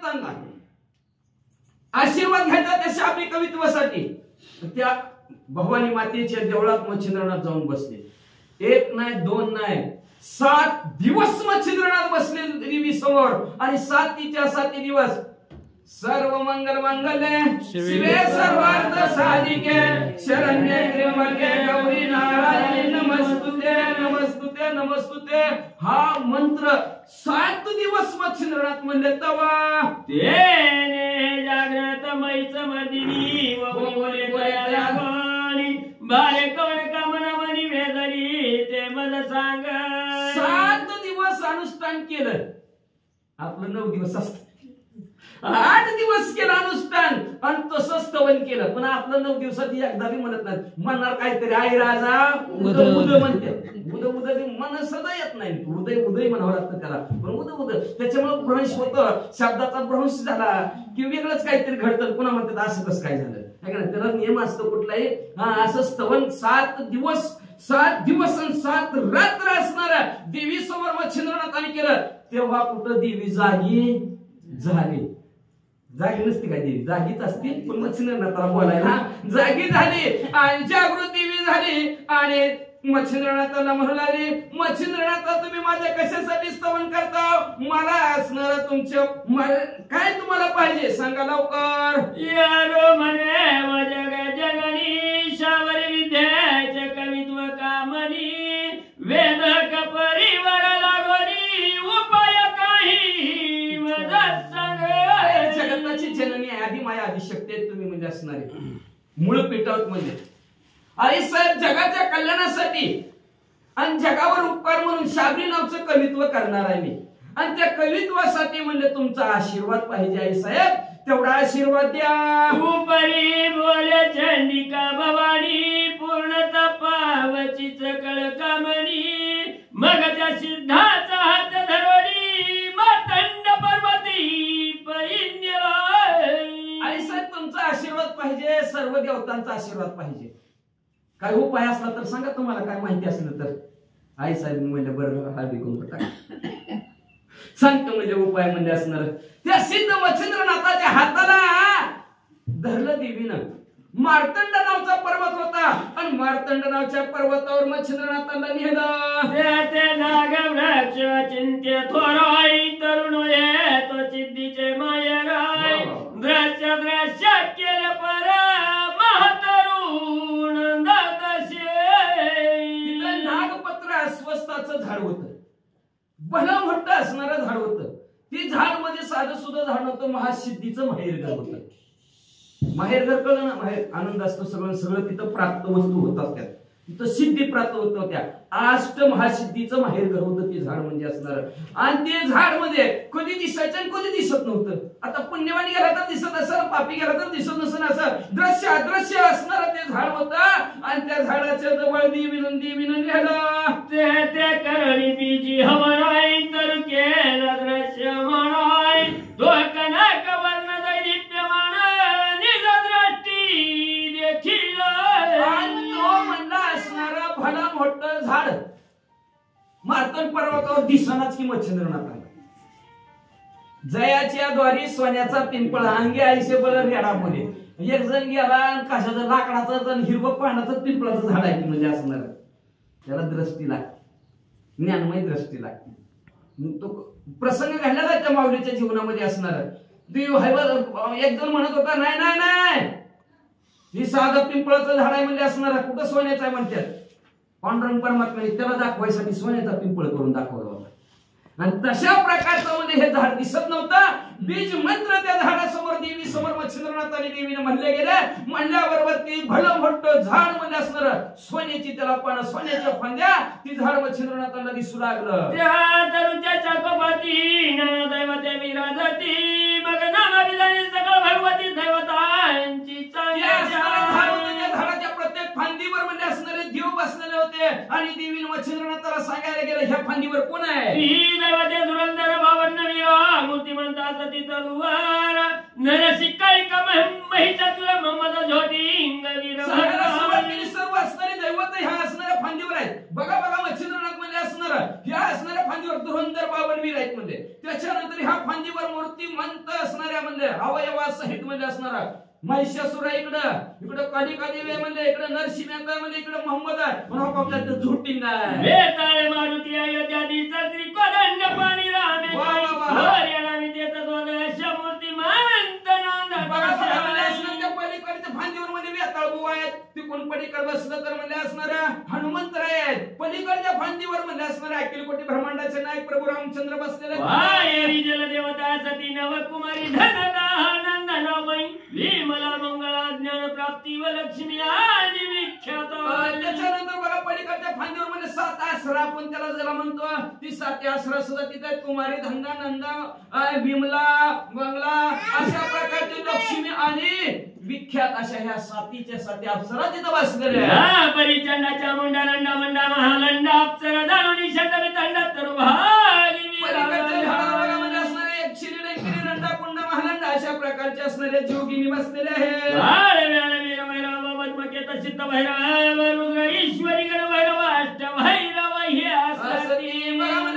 असताना आशीर्वाद घ्यायचा त्या शाबरी कवित्वासाठी त्या भवानी मातेच्या देवळात मच्छिंद्रनाथ जाऊन बसले. एक नाही दोन नाही 7 दिवस मच्छिंद्रनाथ बसले देवी समोर आणि 7 दिवस सर्व मंगल मंगले शिवे सर्वार्थ साधिके शरण्ये त्र्यंबके गौरी नारायणी नमस्तुते नमस्तुते नमस्तुते हा मंत्र 7 दिवस मच्छिंद्रनाथ म्हणले तवा तेने जागृत मैच मदिनी वगोले पयाला गोणी बाले कोण कामना मनी वेदनी ते मज सांग. 7 दिवस अनुष्ठान केलं. आपलं 9 दिवस असतं. 8 दिवस केलं अनुष्ठान आणि तसं स्तवन केलं. पण आपलं 9 दिवसात एकदा बी म्हणत नाही. म्हणणार काहीतरी आई राजा उद उद म्हणते. उद उद मन सदा येत नाही. उदय उदय म्हणावं लागतं त्याला. पण उद उद त्याच्यामुळे भ्रंश होतं. शब्दाचा भ्रंश झाला की वेगळंच काहीतरी घडतं. पुन्हा म्हणतात असं कसं काय झालं. त्याला नियम असतो कुठलाही. असं स्तवन 7 दिवस आणि 7 रात्र असणाऱ्या देवी समोर मच्छिंद्रनाथाने केलं. तेव्हा कुठं देवी जागी झाली. जागी नसती काय देवी. जागीच असती पण मच्छिंद्रनाथाला बोलायला जागी झाली आणि जागृत देवी झाली आणि मच्छिंद्रनाथाला म्हणू लागली मच्छिंद्रनाथा तुम्ही माझ्या कशासाठी स्तवन करता. मला असणार तुमच्या काय तुम्हाला पाहिजे सांगा लवकर. यारो म्हणे जग जगनी शावरी विद्याचे कवित्व कामनी वेद परिवार लागोनी उपाय काही मदत सांग. जगताची जननी आधी माया आधी शक्ती आहे तुम्ही म्हणजे असणारे मूळ पेटावत म्हणजे आई साहेब जगाच्या कल्याणासाठी आणि जगावर उपकार म्हणून शाबरी नावचं कवित्व करणार आहे मी आणि त्या कवित्वासाठी म्हणजे तुमचा आशीर्वाद पाहिजे आई साहेब. तेवढा आशीर्वाद द्या. उपरी बोले चंडिका भवानी पूर्णता पावचीच कळ कामनी मग त्या सिद्धाचा हात धरोडी मातंड पर्वती पैन्य. आई साहेब तुमचा आशीर्वाद पाहिजे. सर्व देवतांचा आशीर्वाद पाहिजे. काय उपाय असला तर सांगा. तुम्हाला काय माहिती असलं तर. आई साहेब म्हणजे बरं हळदी कुंकू टाका सांगतो म्हणजे उपाय म्हणजे असणार. त्या सिद्ध मच्छिंद्रनाथाच्या हाताला धरलं देवीनं. मार्तंड नावचा पर्वत होता आणि मार्तंड नावच्या पर्वतावर मच्छिंद्रनाथाला नेलं. ते नागवृक्ष चिंत्य थोराई तरुण ये तो सिद्धीचे मायराय दृश्य दृश्य केले पर महातरुण दशे. नागपत्र अस्वस्थाचं झाड होतं. भलं मोठं असणारं झाड होतं. ती झाड मध्ये साधं सुद्धा झाड नव्हतं. महासिद्धीचं माहेरघर होतं. माहेरघर कळलं ना. माहेर आनंद असतो सगळं सगळं तिथं प्राप्त वस्तू होत असतात. तिथं सिद्धी प्राप्त होत होत्या. 8 महासिद्धीचं माहेरघर होतं ते झाड म्हणजे असणार. आणि ते झाड मध्ये कधी दिसायचं आणि कधी दिसत नव्हतं. आता पुण्यवाणी गेला तर दिसत असेल पापी गेला तर दिसत नसेल असं दृश्य अदृश्य असणार ते झाड होतं. आणि त्या झाडाच्या जवळ देवीनं नेलं. ते करणी बीजी हवनाय तर केलं दृश्य म्हणाय तो कनक वर्ण दैदिप्यमान निज दृष्टी देखील. आणि तो म्हणला असणारा भला मोठं झाड मार्तंड पर्वतावर दिसणाच की मच्छिंद्रनाथाला. जयाच्या द्वारी सोन्याचा पिंपळ अंगे आईशे बळ रेडामध्ये. एक जण गेला कशाचं लाकडाचं हिरवं पानाचं पिंपळाचं झाड आहे म्हणजे असणार. त्याला दृष्टी लागते. ज्ञानमय दृष्टी लागते. तो प्रसंग घडला का त्या माऊलीच्या जीवनामध्ये असणार. देव एक जण म्हणत होता नाही नाही नाही ही साधं पिंपळाचं झाड आहे म्हणजे असणार. कुठं सोन्याचं आहे म्हणतात. पांडुरंग परमात्म्याने त्याला दाखवायसाठी सोन्याचा पिंपळ करून दाखवला होता. आणि तशा प्रकारचं म्हणजे हे झाड दिसत नव्हतं. बीज मंत्र त्या झाडासमोर देवी समोर मच्छिंद्रनाथाने देवीने म्हणले गेले. म्हणल्याबरोबर ती भलं मोठं झाड म्हणजे असणार. सोन्याची त्याला पानं सोन्याच्या फांद्या ती झाड मच्छिंद्रनाथाला दिसू लागलं. त्या तरुच्या चाकोपाती दैवते विराजती मग नामाभिधानी सकळ भगवती दैवतांची झाडाच्या प्रत्येक फांदीवर म्हणजे असणारे देव बसलेले होते. आणि देवीने मच्छिंद्रनाथाला सांगायला गेलं ह्या फांदीवर कोण आहे. दैवते धुरंधर भावर्ण वीरा मूर्तिमंता सती तरुवर नरसिकाळिका महिचा तुला मोहम्मद झोटिंग वीर सर्व असणारे दैवत ह्या असणाऱ्या फांदीवर आहेत. बघा बघा मच्छिंद्रनाथ म्हणजे असणार ह्या असणाऱ्या फांदीवर धुरंधर 52 वीर आहेत म्हणजे. त्याच्यानंतर ह्या फांदीवर मूर्तिमंत असणार म्हणले अवयवासहित म्हणजे असणारा महिषासुर आहे इकडं कधी कधी वे म्हणले इकडे नरसिंह आहे म्हणजे इकडे मोहम्मद आहे म्हणून आपल्याला झुटिंग आहे वेताळे मारुती अयोध्यादीचा श्री कोदंड पाणी रामे हरियाणा विद्येत दोन मूर्ती मानत त्या पलीकडच्या फांदीवर म्हणजे वेताळ बुवा आहेत तिकडून पलीकड बसलं तर म्हणजे असणाऱ्या हनुमंतराय आहेत पलीकडच्या फांदीवर म्हणजे असणाऱ्या अखिल कोटी ब्रह्मांडाचे नायक प्रभू रामचंद्र बसलेले जलदेवता सती नवकुमारी धनदानंदनामयी विमला मंगळा ज्ञान प्राप्ती व लक्ष्मी आदी विख्यात त्याच्यानंतर बघा पलीकडच्या फांदीवर म्हणजे 7 आसरा आपण त्याला ज्याला म्हणतो ती 7 आसरा सुद्धा तिथे कुमारी धनदानंद विमला मंगला अशा प्रकारची लक्ष्मी आणि विख्यात अशा ह्या 7 अप्सरा तिथं बसलेल्या परिचंडाच्या मुंडा लंडा मंडा महालंडा अप्सरा दानोनी षटमी तंडा तरुभारी अशा प्रकारचे असणारे जोगिनी बसलेले आहेत सिद्ध भैरव रुद्र ईश्वरी गण भैरव अष्ट भैरव हे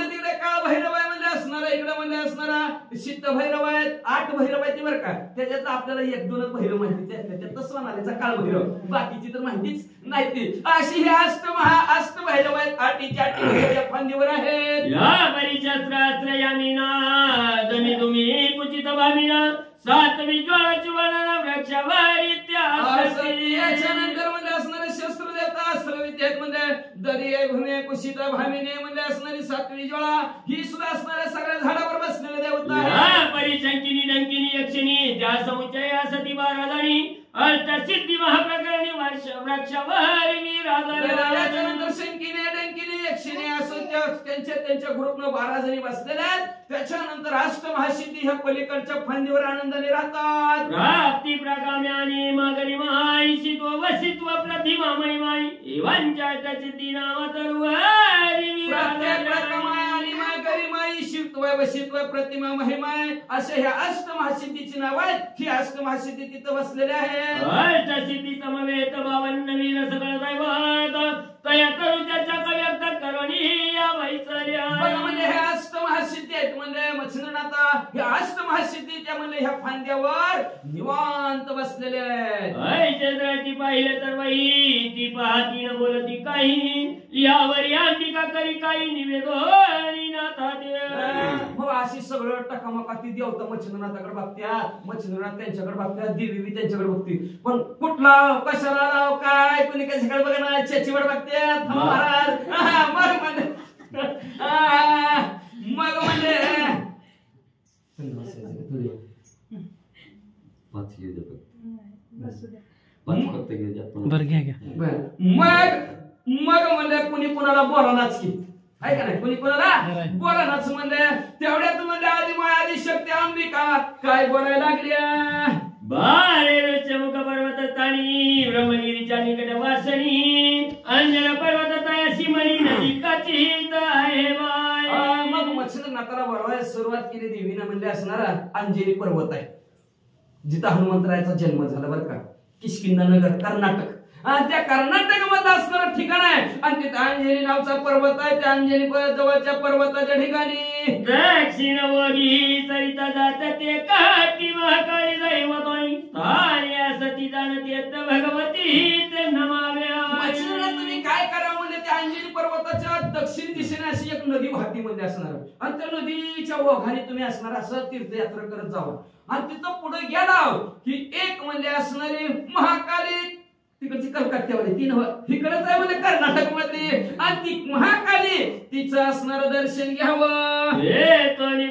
तिकडे काळ भैरव आहे म्हणजे असणारा इकडे म्हणजे असणारा सिद्ध भैरव आहेत 8 भैरव आहेत बरं का त्याच्यात आपल्याला 1-2 भैरव माहिती त्याच्यात सोनालीचा काळ भैरव बाकीची तर माहितीच नाही ती अशी हे अष्ट भैरव आहेत 8 फांदीवर आहेत या परिचस्त्रास्त्र यामिना दमी तुम्ही कुचित भामिना सातवी ज्वाळाची वर्णना वृक्षावर याच्यानंतर म्हणजे असणारे शस्त्र देवता अस्त्र विद्येत म्हणजे दरिये भूमी कुशित भामिने म्हणजे असणारी 7वी ज्वाळा ही सुद्धा असणाऱ्या सगळ्या झाडावर बसलेले देवता आहे परिचंकिनी डंकिनी यक्षिणी त्या समुच्चया सती 12 जणी अष्टसिद्धी महाप्रकरणी वृक्षावरिणी त्याच्यानंतर शंकिनी डंकिनी यक्षिणी असं त्यांच्या ग्रुपनं 12 जणी बसलेल्या आहेत त्याच्यानंतर अष्टमहासिद्धी ह्या पलीकडच्या फांदीवर आनंदाने राहतात प्राप्ती प्रकाम्यानी मागरी माईशित्व वसित्व प्रतिमा महिमाई एवांच्या सिद्धी नाम तरुवारी प्रकामानी मागरी माईशित्व वसित्व प्रतिमा महिमाय अशा ह्या अष्टमहासिद्धीची नाव आहेत ही अष्टमहासिद्धी तिथं बसलेल्या आहेत अष्टसिद्धी समवेत 52 वीर सकळ दैवत तया करुच्याच्या व्यक्त करणी या वैचर्या म्हणजे हे अष्टमहासिद्धी आहेत म्हणजे मच्छिंद्रनाथा हे अष्टमहासिद्धीच्या म्हणजे ह्या फांद्यावर निवांत बसलेले आहेत चंद्राची पाहिले तर बाई ती पाहती न बोलती काही यावर अंबिका करी काही निवेदनी नाथा हो अशी सगळं टकामका ती देवता मच्छिंद्रनाथाकडे बघत्या मच्छिंद्रनाथ त्यांच्याकडे बघत्या देवी त्यांच्याकडे बघती पण कुठला कशाला राव काय कोणी कशाकडे बघा ना चेचीवर बघत्या महाराज मग म्हणजे मग म्हणजे कुणी कुणाला बोलानाच की आहे का नाही कुणी कुणाला बोलानाच म्हणजे तेवढ्यात म्हणजे आदी शक्ती अंबिका काय बोलायला लागल्या बारे चमुक पर्वत ताणी ब्रह्मगिरीच्या निकट वासनी अंजन पर्वत तयाशी मणी नदी कचित आहे बाय मग मच्छिंद्रनाथाला बोलवायला सुरुवात केली देवीनं म्हणजे असणारा अंजनी पर्वत आहे जिथं हनुमंतरायाचा जन्म झाला बरं का किष्किंधा नगर कर्नाटक त्या कर्नाटकमध्ये असणारं ठिकाण आहे आणि तिथं अंजनी नावचा पर्वत आहे त्या अंजनी जवळच्या पर्वताच्या ठिकाणी दक्षिणवरी सरिता जात ते काठी महाकाळी दैवतोय स्थानिया सती जाणते भगवती ते नमाव्या तुम्ही काय करा म्हणजे त्या अंजनी पर्वताच्या दक्षिण दिशेने अशी एक नदी वाहती म्हणजे असणार आणि त्या नदीच्या ओघाने तुम्ही असणार असं तीर्थयात्रा करत जावं आणि तिथं पुढे गेला की एक म्हणजे असणारी महाकाली तिकडची कलकत्त्यावाली तीन इकडेच आहे म्हणजे कर्नाटक मध्ये आणि ती महाकाली तिचं असणार दर्शन घ्यावं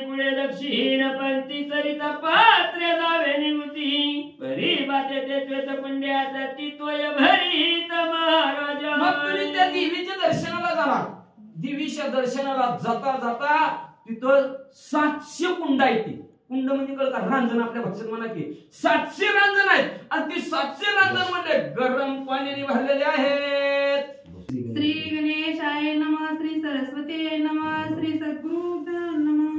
पुढे दक्षिण पंथी चरिता पात्र जावे निवृत्ती परी बाते ते पुंड्याचा तित्वय भरीत महाराजा मग तुम्ही त्या देवीच्या दर्शनाला जाणार देवीच्या दर्शनाला जाता जाता तिथं 700 कुंड आहेत ती कुंड म्हणजे कळत रांजण आपल्या भाषेत म्हणा की 700 रांजण आहेत आणि ती 700 रांजण म्हणजे गरम पाण्याने भरलेले आहेत श्री गणेशाय नमः श्री सरस्वती नमः श्री सद्गुरुभ्यो नमः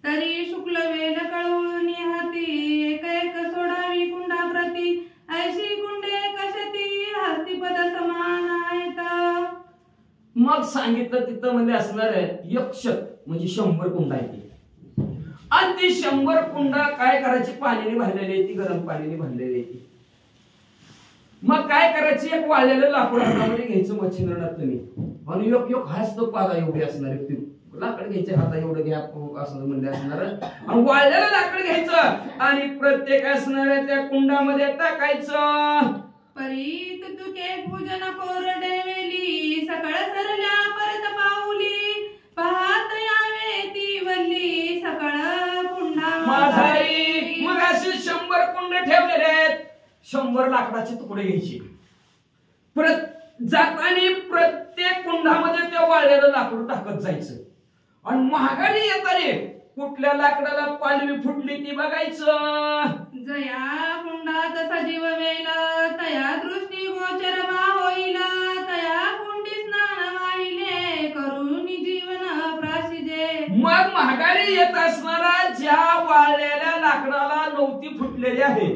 तरी शुक्ल वेद कळवून हाती एक एक सोडावी कुंडा प्रती ऐशी कुंडे कशती हस्तिपद समान आहेत मग सांगितलं तिथं म्हणजे असणार आहे 100 म्हणजे 100 कुंड आहे आणि ती 100 कुंड काय करायची, पाण्याने भरलेली आहे ती, गरम पाण्याने भरलेली आहे ती. मग काय करायची, एक वाळलेलं लाकूड हातामध्ये घ्यायचं मच्छिंद्रनाथ तुम्ही, आणि एक हाच तो पाला एवढी असणार ती लाकड घ्यायचे, हाता एवढं घ्या असं म्हणले असणार, आणि वाळलेलं लाकड घ्यायचं आणि प्रत्येक असणाऱ्या त्या कुंडामध्ये टाकायचं. परीत तुके पूजन कोरडे वेली, सकाळ सरल्या परत पाऊली, पाहत यावे ती वल्ली, सकाळ कुंडा माझाई. मग असे 100 कुंड ठेवलेले आहेत, 100 लाकडाचे तुकडे घ्यायचे. जाताना प्रत्येक कुंडामध्ये ते वाळलेलं लाकूड टाकत जायचं, आणि महागारी येताना कुठल्या लाकडाला पालवी फुटली ती बघायचं. जया कुंडात सजीव वेल, तया दृष्टी गोचर होईल, तया कुंडी स्नान वाहिले, करून जीवन प्राशिजे. मग महागारी येत असणारा ज्या वाळलेल्या लाकडाला नवती फुटलेली आहे,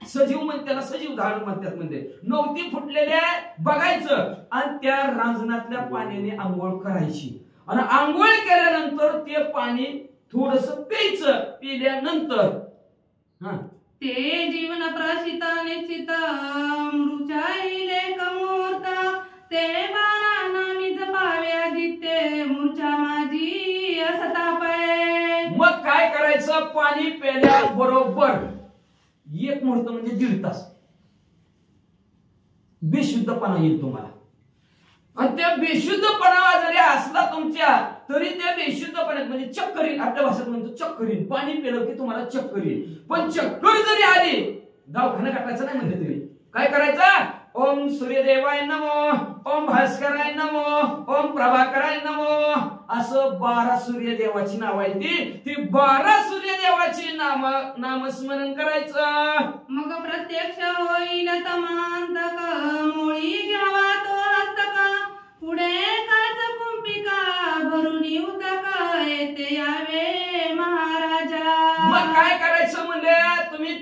सजीव म्हणते त्याला, सजीव झाड म्हणतात, म्हणजे नवती फुटलेल्या बघायचं, आणि त्या रांजणातल्या पाण्याने आंघोळ करायची, आणि आंघोळ केल्यानंतर ते पाणी थोडस प्यायचं. पिल्यानंतर ते जीवन प्राशित निश्चित, मृचाईले कमूर्त, ते बारा नामी जपावे आदित्य, मूर्छा माझी असतापय. मग काय करायचं, पाणी प्यायल्याबरोबर 1 मुहूर्त म्हणजे 1.5 तास बेशुद्धपणा येईल तुम्हाला, आणि त्या बेशुद्धपणा जरी असला तुमच्या, तरी त्या बेशुद्धपणात म्हणजे चक्करी, आपल्या भाषेत म्हणतो चक्करी, पाणी पिलं की तुम्हाला चक्करी. पण चक्कर जरी आली, दवाखाना टाकायचं नाही म्हणजे तुम्ही काय करायचं, ओम सूर्यदेवाय नमो, ओम भास्कराय नमो, ओम प्रभाकराय नमो, असं 12 सूर्यदेवाची नाव आहे ती 12 सूर्यदेवाची नामस्मरण करायचं. मग प्रत्यक्ष होईल तमांतक, मुळी घ्यावा तो हस्तक, पुढे काच कुंपिका, भरून उदक, येते यावे महाराजा. मग काय करायचं म्हणजे, तुम्ही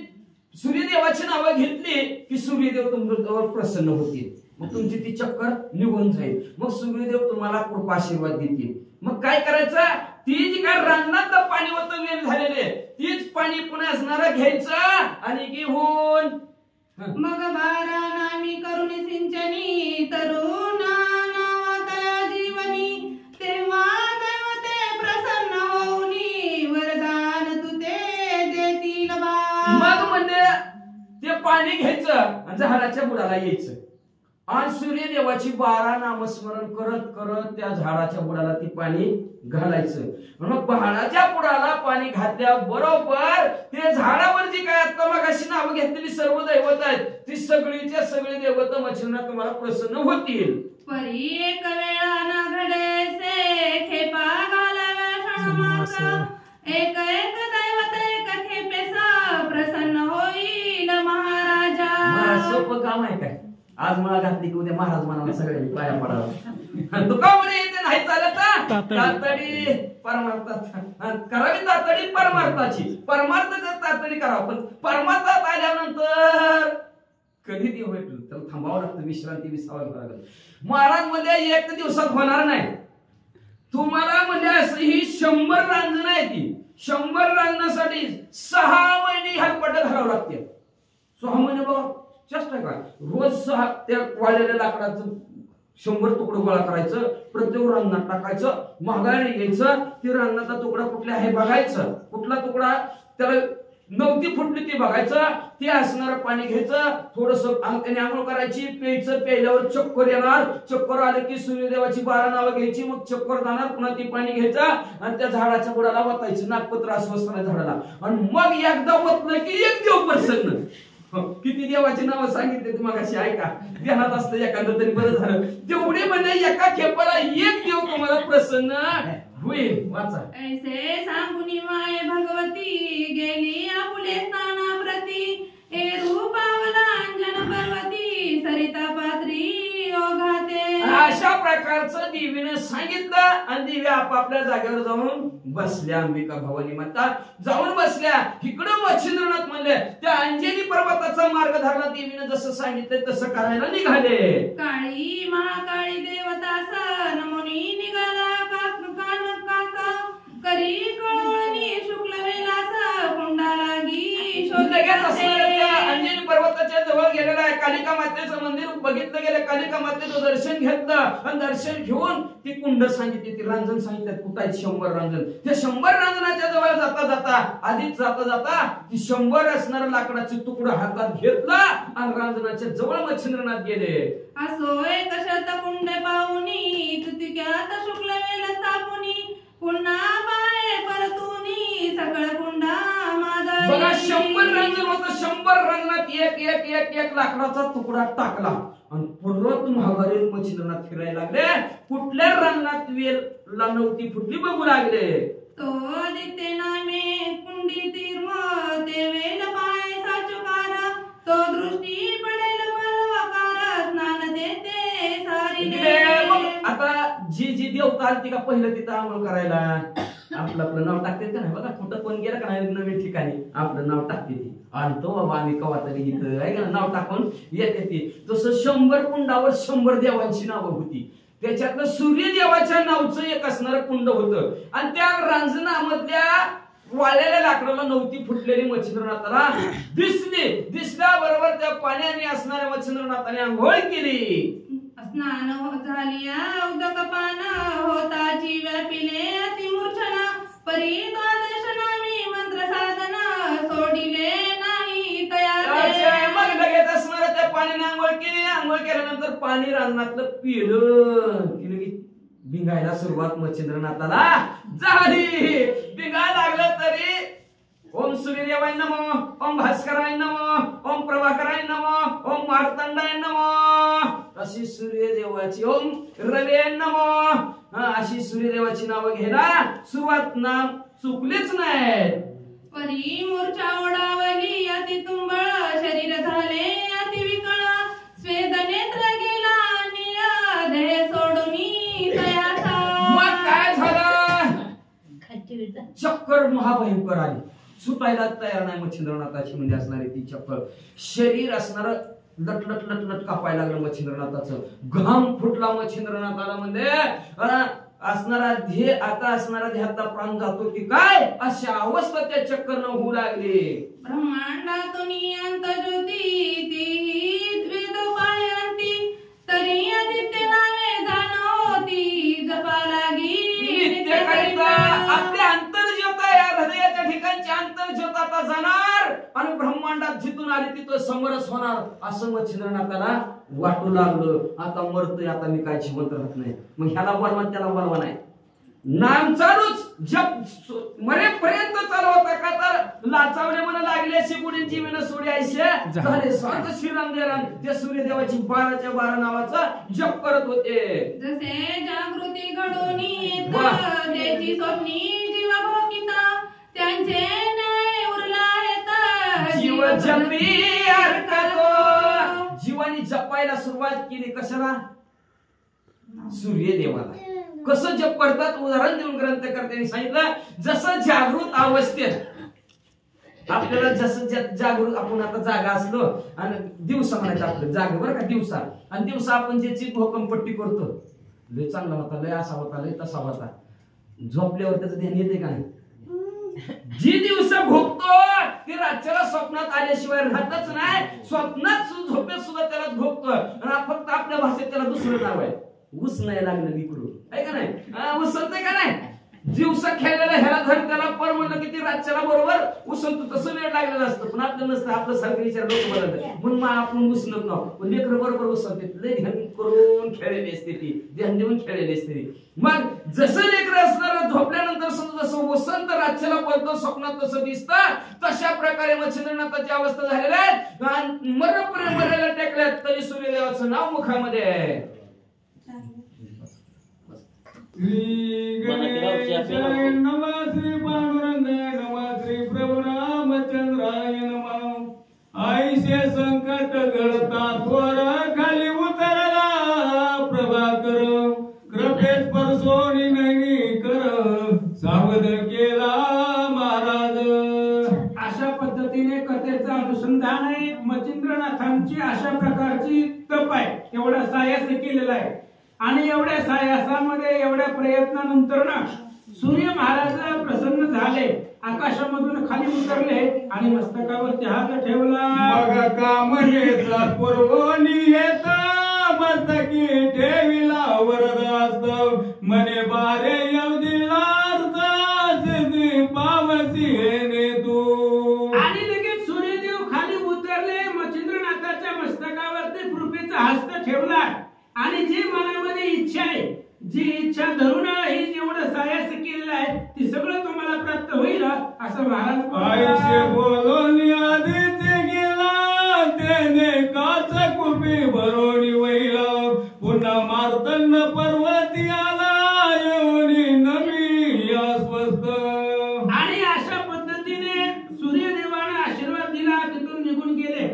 सूर्यदेवाची नावं घेतली की सूर्यदेव तुमच्यावर प्रसन्न होतील, मग तुमची ती चक्कर निघून जाईल, मग सूर्यदेव तुम्हाला कृपा आशीर्वाद देतील. मग काय करायचं, ती जी काय रांगणात पाणी होतं वेल झालेले, तीच पाणी पुन्हा असणारा घ्यायचं आणि घेऊन मग 12 नामी करून सिंचनी, तरुण नावातया जीवनी, तेव्हा देवते प्रसन्न होऊनी, वरदान तुते देतील बा. मग म्हणजे ते पाणी घ्यायचं आणि झाडाच्या बुडाला यायचं, आणि सूर्यदेवाची 12 नामस्मरण करत करत त्या झाडाच्या बुडाला ती पाणी घालायचं. मग झाडाच्या बुडाला पाणी घातल्याबरोबर ते झाडावर जी काय आता मग अशी नावं घेतलेली सर्व दैवत आहेत, ती सगळीच्या सगळी दैवत मच्छिंद्रनाथ तुम्हाला प्रसन्न होतील. परी एक वेळा न घडेसे, खेपा घालाव्या क्षणमास, एक एक दैवत एक खेपेसा, प्रसन्न होईल महाराजा. मला सोपं काम आहे काय, आज मला घातली की उद्या महाराज म्हणाला सगळ्यांनी पाया पडावं. तुका म्हणे येते नाही चालत, तातडी परमार्थात करावी, तातडी परमार्थाची, परमार्थ तातडी करावं, पण परमार्थात आल्यानंतर कधी ते होईल, त्याला थांबावं लागतं, विश्रांती विसावं लागतं. महाराज म्हणजे 1 दिवसात होणार नाही, तुम्हाला म्हणजे असं ही 100 रांजण आहे, ती 100 रांजण्यासाठी 6 महिने हातपट धरावं लागते. 6 महिने बघा चेष्टा का, रोज 6 त्या वाळलेल्या लाकडाचं 100 तुकडं गोळा करायचं, प्रत्येक रांगणात टाकायचं, महागाने घ्यायचं, ती रांगणाचा तुकडा कुठला आहे बघायचं, कुठला तुकडा त्याला नवती फुटली ती बघायचं, ते असणारं पाणी घ्यायचं, थोडस त्याने आंघोळ करायची, प्यायचं, प्यायल्यावर चक्कर येणार, चक्कर आले की सूर्यदेवाची 12 नावं घ्यायची, मग चक्कर जाणार, पुन्हा ती पाणी घ्यायचं आणि त्या झाडाच्या बुडाला वतायचं, नागपत्र अस्वस्थ झाडाला, आणि मग एकदा वतलं की 1 देव प्रसन्न. किती देवाची नावं सांगितले तुम्हाला, अशी ऐका, ध्यानात असतं एखादं तरी बरं झालं. तेवढे म्हणजे एका खेपाला 1 देव तुम्हाला प्रसन्न होईल. वाचा. ऐसे सांगुनी माय भगवती, गेली आपुले स्नाना प्रती, हे रूपावला अंजन पर्वती, सरिता पात्री ओघाते. अशा प्रकारचं देवीने सांगितलं, आणि देवी आपापल्या जागेवर जाऊन बसल्या. अंबिका भवानी माता जाऊन बसल्या. इकडं मच्छिंद्रनाथ म्हणले त्या अंजनी पर्वताचा मार्ग धरला, देवीने जसं सांगितलं तसं करायला निघाले. काळी महाकाळी देवतास नमुनी निघाला, करी कळवणी शुक्ल वेला, लगेच असणाऱ्या त्या अंजनी पर्वताच्या जवळ गेलेला आहे. कालिका मातेचं मंदिर बघितलं गेलं. कालिका मातेचं दर्शन घेतलं आणि दर्शन घेऊन ती कुंड सांगितली, ती रांजण सांगितलं. कुठं आहेत 100 रांजण. त्या 100 रांजणाच्या जवळ जाता जाता आधीच जाता ती 100 असणारा लाकडाचे तुकडा हातात घेतला आणि रांजणाच्या जवळ मच्छिंद्रनाथ गेले. असोय कशात कुंड पाहुनी तुतिक्यात शुक्ल वेल स्थापुनी पुन्हा पाय परतुनी सकळ कुंडा माझा. बघा 100 रांजण होतं. 100 रांजणात एक लाकडाचा तुकडा टाकला आणि पूर्वत महाभारत मच्छिंद्रनाथ फिरायला लागले. कुठल्या रांजणात वेलला नव्हती फुटली बघू लागले. तो आदित्य नामे कुंडी तीर्म ते वेल पाय साचुकार तो दृष्टी पडेल परवाकार स्नान देते सारी. आता जी देवता आली का पहिलं तिथं आंघोळ करायला आपलं नाव टाकते का नाही बघा. कुठं कोण गेलं का नाही नवीन ठिकाणी आपलं नाव टाकते ती. आणि तो बाबा आम्ही कवा तरी इथं आहे का नाव टाकून येते ती. तसं 100 कुंडावर 100 देवांची नावं होती. त्याच्यातलं सूर्यदेवाच्या नावचं एक असणारं कुंड होतं आणि त्या रांजणामधल्या वाळलेल्या लाकडाला नव्हती फुटलेली मच्छिंद्रनाथाला दिसल्याबरोबर त्या पाण्याने असणाऱ्या मच्छिंद्रनाथाने आंघोळ केली. स्नान झाली उदक पान होताची व्यापिले अतिमूर्छना परी द्वादशनामी मंत्र साधना सोडिले नाही तयार. मग लगेच असणाऱ्या त्या पाण्याने आंघोळ केली. आंघोळ केल्यानंतर पाणी रांजणातलं पिलं की भिंगायला सुरुवात मच्छिंद्रनाथाला झाली. भिंगायला लागलं तरी ओम सूर्यदेवाय नमो, ओम भास्कराय नमो, ओम प्रभाकराय नमो, ओम मार्तंडाय नमो अशी सूर्यदेवाची, ओम रवे नमो अशी सूर्यदेवाची नावं घ्यायला सुरुवात. नाम चुकलेच नाही. परी मूर्छा ओढावली अति तुंबळ शरीर झाले अति विकळ स्वेद नेत्र गेला निळा देह सोडून तयासा. मग काय झालं? चक्कर महाभयंकर आली. सुटायला तयार नाही मच्छिंद्रनाथाची म्हणजे असणारी ती चक्कर. शरीर असणार लटलट कापायला लागलं मच्छिंद्रनाथाचं. घाम फुटला मच्छिंद्रनाथाला. म्हणजे असणारा ध्येय आता असणारा ध्यातला प्राण जातो की काय अशा अवस्था त्या चक्कर न होऊ लागली. ब्रह्मांडातून अंत ज्योती ती द्वेदोपायांती तरी आदित्य नावे जाणवती जपा लागी नित्य करिता. आपल्या अंतर्ज्योता या हृदयाच्या ठिकाणची अंतर्ज्योत आता जाणार आणि ब्रह्मांडात जिथून आली तिथं समरस होणार असं मच्छिंद्रनाथाला वाटू लागलं. आता मरतोय, आता मी काय जिवंत राहत नाही. मग ह्याला बोलवा त्याला बोलवा नाही. नाम चालूच जप मरेपर्यंत चालू होता. का तर लाचावणे म्हणा लागले शिकुडींची विन सोडी आयशे झाले स्वार्थ श्रीराम देराम. त्या सूर्यदेवाची 12च्या 12 नावाचा जप करत होते. जसे जागृती घडून येत त्याची स्वप्नी जीव भोगिता त्यांचे न्याय उरला येत जीव जपी अर्कतो. जीवानी जपायला सुरुवात केली. कशाला? सूर्यदेवाला. कसं जप करतात उदाहरण देऊन ग्रंथकर्त्यांनी सांगितलं. जसं जागृत अवस्थेत आपल्याला जसं जागृत आपण आता जागा असलो आणि दिवसा म्हणायचं आपलं जाग बरं का दिवसा आणि दिवसा आपण जे चित भोकंपट्टी करतो लय चांगला होता, लय असा होता, लय तसा होता. झोपल्यावर त्याचं ध्यान येते का नाही? जी दिवसा भोगतो ती रात्रीला स्वप्नात आल्याशिवाय राहतच नाही. स्वप्नात झोपेत सुद्धा त्याला भोगतो. फक्त आपल्या भाषेत त्याला दुसरं नाव आहे. ऊस नाही लागलं विकरू आहे का नाही? उसलतंय का नाही? दिवसा खेळलेला ह्याला धर त्याला पर म्हणलं की ती रातच्याला बरोबर उसलतो. तसं वेळ लागलेलं असतं पण आपलं नसतं. आपलं सारखं विचार डोकं बदलतं म्हणून मग आपण उसलत नव्हतं. लेकरं बरोबर उसलते. लय ध्यान करून खेळलेली असते ती. ध्यान देऊन खेळलेली असते ती. मग जसं लेकरं असणार झोपल्यानंतर जसं वसंत रातच्याला बोलतो स्वप्नात तसं दिसतं तशा प्रकारे मच्छिंद्रनाथाची अवस्था झालेली आहे. मरपर्यंत मरायला टेकल्यात तरी सूर्यदेवाचं नाव मुखामध्ये आहे. श्री गणेशाय नमः, श्री पांडुरंगाय नमः, श्री प्रभु रामचंद्राय नमः. आईशे संकट गळता थोर खाली उतरला प्रभाकर कृपेत परसोनी नैनी कर सावध केला महाराज. अशा पद्धतीने कथेचं अनुसंधान आहे. मच्छिंद्रनाथांची अशा प्रकारची तप आहे. एवढा सायास केलेला आहे आणि एवढ्या सायासामध्ये एवढ्या प्रयत्नानंतर ना सूर्य महाराज प्रसन्न झाले, आकाशामधून खाली उतरले आणि मस्तकावरती हात ठेवला. मग कामनेचा पुरवणी येत मस्तकी ठेविला वरदास्त मने बारे येवदिला पावसी ने तू. आणि लगेच सूर्यदेव खाली उतरले, मच्छिंद्रनाथाच्या मस्तकावरती कृपेचा हस्त ठेवला आणि जी मनामध्ये इच्छा आहे, जी इच्छा धरून ही जेवढं सायास केलेलं आहे ती सगळं तुम्हाला प्राप्त होईल असं महाराज आईशे बोलून आदित्य गेला त्याने काच कुपी भरोणी वैला पुन्हा मार्तंड पर्वती आला येऊनी नवी अस्वस्थ. आणि अशा पद्धतीने सूर्यदेवाने आशीर्वाद दिला, तिथून निघून गेले.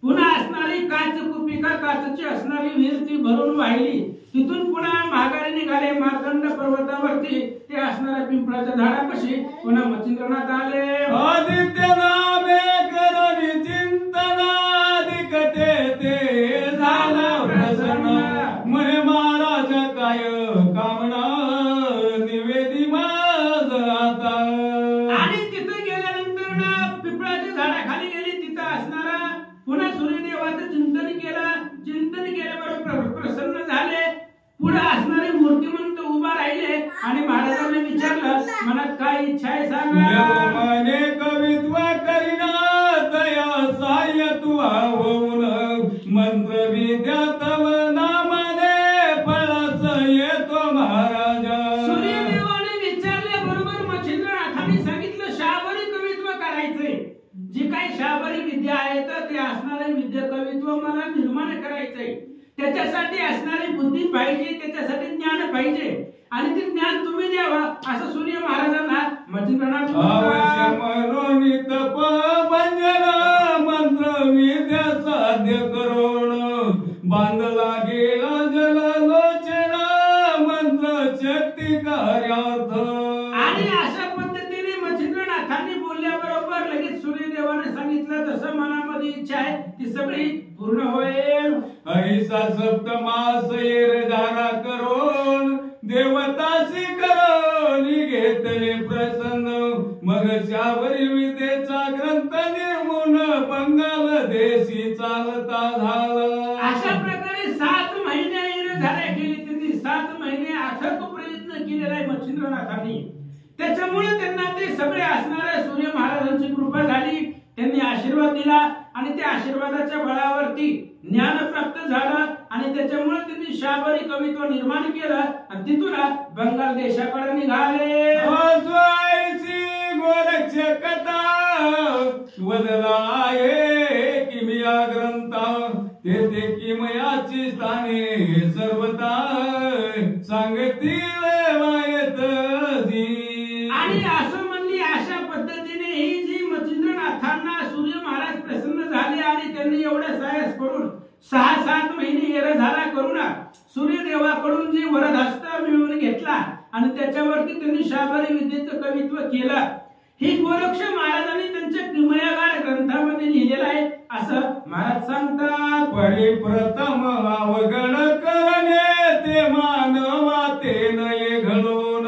पुन्हा असणारी काच कुपिका काचची असणारी विहीर ती भरून वाहिली. तिथून पुन्हा माघारी निघाले मार्तंड पर्वतावरती. ते असणाऱ्या पिंपळाच्या झाडापाशी पुन्हा मच्छिंद्रनाथ आले. आदित्य नामे करोनी चिंतनाधिक ते झालं प्रसन्न मने महाराज काय कामना निवेदी माझ आता. आणि तिथं गेल्यानंतर ना पिंपळाच्या झाडाखाली गेली. तिथं असणारा पुन्हा सूर्यदेवाचं चिंतन केलं. चिंतन केल्याबरोबर प्रसन्न झाले. पुढे असणारे मूर्तिमंत उभा राहिले आणि महाराजांनी विचारलं मनात काय इच्छा आहे सांगा. मने कवित्व करीना दया साय तू होऊन मंत्र विद्या तव नामाने फळस येतो महाराजा. सूर्यदेवाने विचारल्याबरोबर मच्छिंद्रनाथांनी सांगितलं शाबरी कवित्व करायचंय. जी काही शाबरी विद्या आहे तर ते असणारे विद्या कवित्व मला निर्माण करायचंय. त्याच्यासाठी असणारी बुद्धी पाहिजे, त्याच्यासाठी ज्ञान पाहिजे आणि ते ज्ञान तुम्ही द्यावा असं सूर्य महाराजांना मच्छिंद्रनाथ मनोनी तप भंजन मंत्र विद्या साध्य करून बांधला गेला जललोचन मंत्र शक्ती कार्यार्थ. आणि अशा पद्धतीने मच्छिंद्रनाथांनी बोलल्याबरोबर लगेच सूर्यदेवाने सांगितलं जसं मनामध्ये इच्छा आहे ती सगळी पूर्ण होईल. ऐसा सप्तमास धारा करून देवतासी करून घेतले प्रसन्न मग शाबरी विद्येचा ग्रंथ निर्मून बंगाल देशी चालता झाला. अशा प्रकारे 7 महिने धारा केली. त्यांनी 7 महिने अथक प्रयत्न केलेला आहे मच्छिंद्रनाथांनी. त्याच्यामुळे त्यांना ते सगळे असणाऱ्या सूर्य महाराजांची कृपा झाली. त्यांनी आशीर्वाद दिला आणि त्या आशीर्वादाच्या बळावरती ज्ञान प्राप्त झालं आणि त्याच्यामुळे त्यांनी शाबरी कवित्व निर्माण केलं आणि तिथून बंगाल देशाकडे निघाले. गोरक्ष कथा वदला आहे किमिया ग्रंथ तेथे किमयाची स्थाने सर्वता सांगतील वायत. आणि असं म्हणली अशा पद्धतीने ही जी मच्छिंद्रनाथांना सूर्य महाराज प्रसन्न झाले आणि त्यांनी एवढ्या सायास करून 6-7 महिने येरझारा करून सूर्यदेवाकडून जी वरदहस्त मिळवून घेतला आणि त्याच्यावरती त्यांनी शाबरी विद्येचं कवित्व केलं. ही गोरक्ष महाराजांनी त्यांच्या किमयागार ग्रंथामध्ये लिहिलेलं आहे असं महाराज सांगतात. परिप्रथम अवगण करणे ते मानवा ते नये घडवून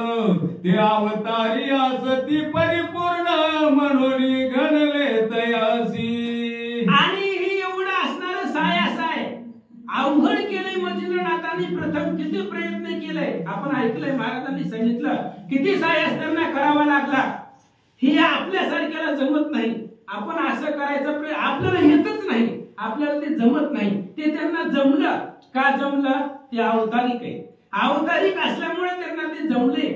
ते अवतारी असती परिपूर्ण म्हणून घडले तयासी. आणि ही एवढं असणारं सायास आहे. अवघड केलंय मच्छिंद्रनाथांनी. प्रथम किती प्रयत्न केले आपण ऐकलंय. महाराजांनी सांगितलं किती सायास त्यांना करावा लागला. हे आपल्यासारख्याला जमत नाही. आपण असं करायचं आपल्याला येतच नाही. आपल्याला ते जमत नाही. ते त्यांना जमलं. का जमलं? ते अवतारिक आहे. अवतारिक असल्यामुळे त्यांना ते जमले.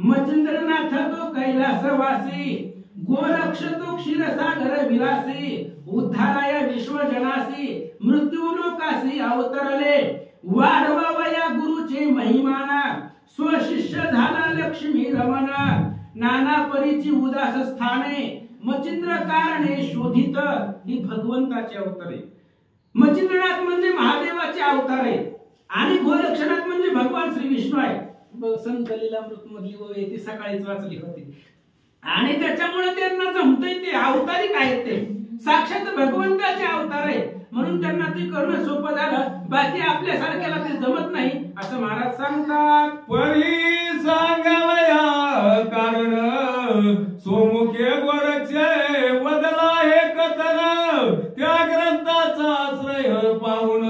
मच्छिंद्रनाथ तो कैलासवासी गोरक्ष तो क्षीरसागर विलासी उद्धाराया विश्वजनासी मृत्यूलोकासी अवतरले वाढवावया गुरुचे महिमाना स्वशिष्य झाला लक्ष्मी रमणा नाना परीची उदास स्थाने मच्छिंद्र कारणे शोधित. ही भगवंताचे अवतार आहे. मच्छिंद्रनाथ म्हणजे महादेवाचे अवतार आहे आणि गोरक्षनाथ म्हणजे भगवान श्री विष्णू आहे. संत लीलामृत मधली ओवी ती सकाळीच वाचली होती. आणि त्याच्यामुळे त्यांना जमतंय. ते अवतारिक आहेत. ते साक्षात भगवंताचे अवतार आहे म्हणून त्यांना ते करणं सोपं झालं. बाकी आपल्यासारख्याला ते जमत नाही असं महाराज सांगतात. परी सांगावया सोमुखे गोरक्षे वदला हे कथन त्या ग्रंथाचा आश्रय पाहून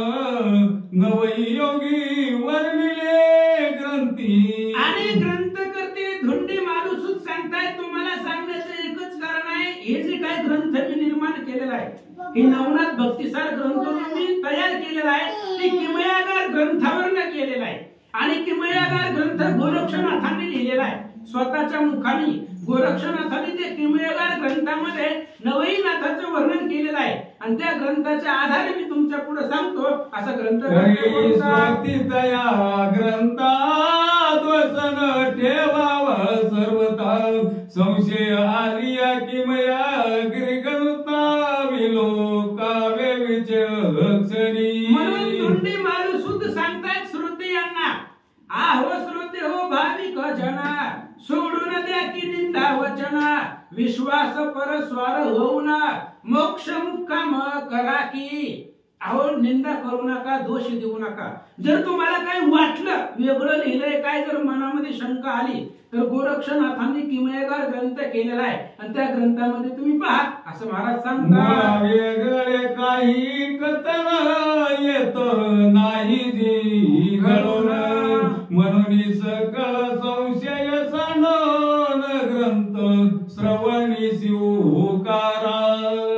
नवई योगी वर्णिले ग्रंथी. आणि ग्रंथकर्ते धोंडी मालूसूद सांगतायत तुम्हाला सांगण्याचं एकच कारण आहे, हे जे काय ग्रंथ मी निर्माण केलेला आहे, हे नवनाथ भक्तिसार ग्रंथ मी तयार केलेला आहे, ते किमयागार ग्रंथावरनं केलेला आहे. आणि किमयागार ग्रंथ गोरक्षनाथांनी लिहिलेला आहे स्वतःच्या मुखाने. गोरक्षनाथांनी ते किमयागार ग्रंथामध्ये नवईनाथाचं वर्णन केलेलं आहे आणि त्या ग्रंथाच्या आधारे मी तुमच्या पुढे सांगतो. असा ग्रंथ तया ग्रंथात वसन ठेवावा सर्वथा संशय आलिया किमया गिरिगंता विलोकावे विचक्षणी. म्हणून धोंडी मालूसूद सांगतायत श्रोते यांना, आहो श्रोते हो भाविक जना, सोडून द्या की निंदा वचना, विश्वास परस्वार होऊन मोक्ष मुक्काम करा की. अहो निंदा करू नका, दोष देऊ नका. जर तुम्हाला काय वाटलं वेगळं लिहिलंय काय, जर मनामध्ये शंका आली तर गोरक्षनाथांनी किमयागार ग्रंथ केलेला आहे आणि त्या ग्रंथामध्ये तुम्ही पहा असं महाराज सांगतात. वेगळे काही कथन येत नाही जी घडून म्हणून सकळ संशय सांडून ग्रंथ श्रवणी स्वीकारा.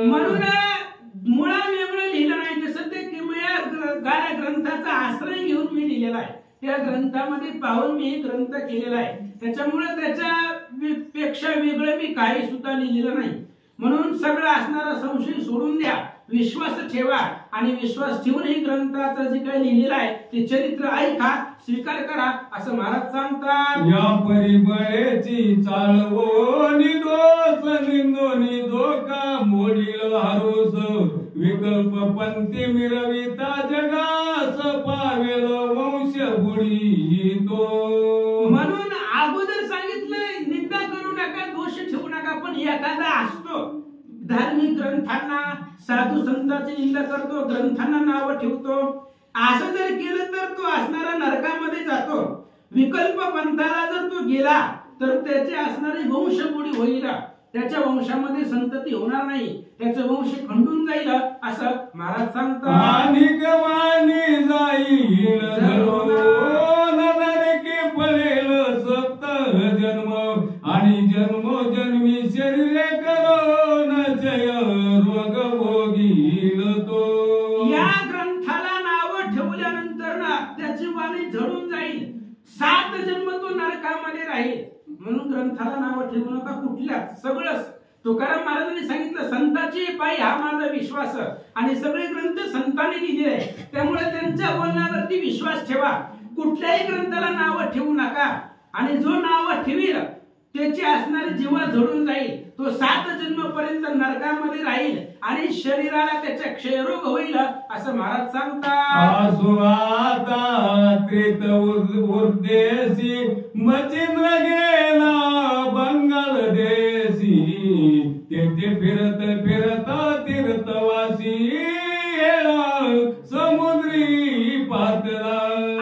म्हणून मुळा वेगळं लिहिलं नाही, जसं ते किमयागार ग्रंथाचा आश्रय घेऊन मी लिहिलेला आहे. त्या ग्रंथामध्ये पाहून मी ग्रंथ केलेला आहे, त्याच्यामुळे त्याच्या पेक्षा वेगळं मी काही सुद्धा लिहिलेलं नाही. म्हणून सगळं असणारा संशय सोडून द्या, विश्वास ठेवा आणि विश्वास ठेवून ही ग्रंथाचं जे काही लिहिलेलं आहे ते चरित्र ऐका, स्वीकार करा असं महाराज सांगतात. या परिबळेची चालवोनी दोष निंदोनी धोका मोडील हारोस विकल्प पंथी मिरविता जगास पावेल वंश बुडी तो. म्हणून अगोदर सांगितलंय निंदा करू नका, दोष ठेवू नका. पण एखादा असतो धार्मिक ग्रंथांना, साधू संतांची निंदा करतो, ग्रंथांना नाव ठेवतो, असं जर केलं तर तो असणारा नरकामध्ये जातो. विकल्प पंथाला जर तो गेला तर त्याचे असणारी वंशबुडी होईल, त्याच्या वंशामध्ये संतती होणार नाही, त्याचं वंश खंडून जाईल असं महाराज सांगतात. गवानी जाईल नरके पडेल सप्त जन्म आणि जन्मोजन्मी शरीरे करून जय रोग भोगील तो. या ग्रंथाला नाव ठेवल्यानंतर ना त्याची वाणी झडून जाईल, 7 जन्म तो नरकामध्ये राहील. म्हणून ग्रंथाला नाव ठेवू नका कुठल्याच. सगळंच तुकाराम महाराजांनी सांगितलं, संतांची पायी हा माझा विश्वास आणि सगळे ग्रंथ संतांनी लिहिले आहे, त्यामुळे त्यांच्या बोलण्यावरती विश्वास ठेवा. कुठल्याही ग्रंथाला नाव ठेवू नका आणि जो नाव ठेवील त्याची असणारी जीवा झडून जाईल, तो 7 जन्मपर्यंत नरकामध्ये राहील आणि शरीराला त्याचा क्षयरोग होईल असं महाराज सांगतात. त्रित उद्देशी मचिंद्र गेला बंगाल देशी तेथे फिरत फिरत तीर्थवासी समुद्री पातळा.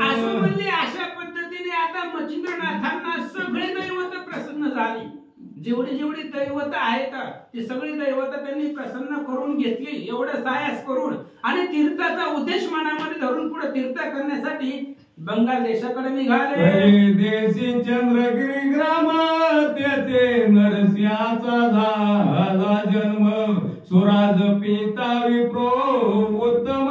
असं म्हणले. अशा पद्धतीने आता मचिंद्रनाथांना सगळे दैवत प्रसन्न झाली. जेवढी जेवढी दैवत आहेत ती सगळी दैवत त्यांनी प्रसन्न करून घेतली, एवढं सायास करून. आणि तीर्थाचा उद्देश मनामध्ये धरून पुढे तीर्थ करण्यासाठी बंगाल देशाकडे निघाले. देशी चंद्रगिरी ग्रामात तेथे नरसिंहाचा झाला जन्म सुराज पिता विप्रो उत्तम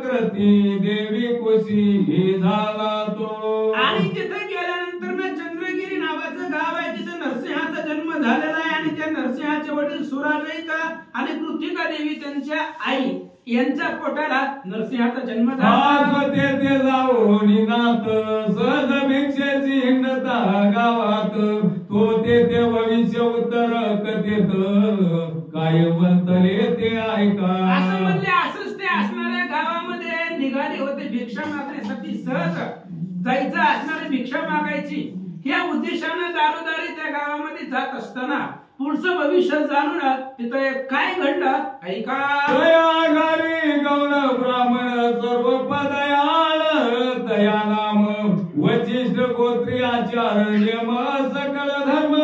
कृती देवी कुशी झाला तो. आणि तिथे गेल्यानंतर ना चंद्रगिरी नावाचं गाव आहे, तिथे नरसिंहाचा जन्म झालेला आहे आणि त्या नरसिंहाचे वडील सुराज आहेत आणि पृथ्वीका देवी त्यांच्या आई यांच्या पोटाला नरसिंहाचा जन्म झाला. तेथे जाऊन नाथ सहज भिक्षेची हिंडता गावात तो तेथे भविष्य उत्तर कथेत काय म्हणतले ते ऐका. असं म्हणले. असंच ते असणाऱ्या गावामध्ये निघाले होते भिक्षा मागण्यासाठी. सहज जायचं असणारी भिक्षा मागायची या उद्देशानं दारोदारी त्या गावामध्ये जात असताना पुढचं भविष्य जाणून तिथे काय घडलं ऐका. गौण ब्राह्मण सर्व पदयाळ तया नाम वचिष्ठ गोत्री आचार्य सकल धर्म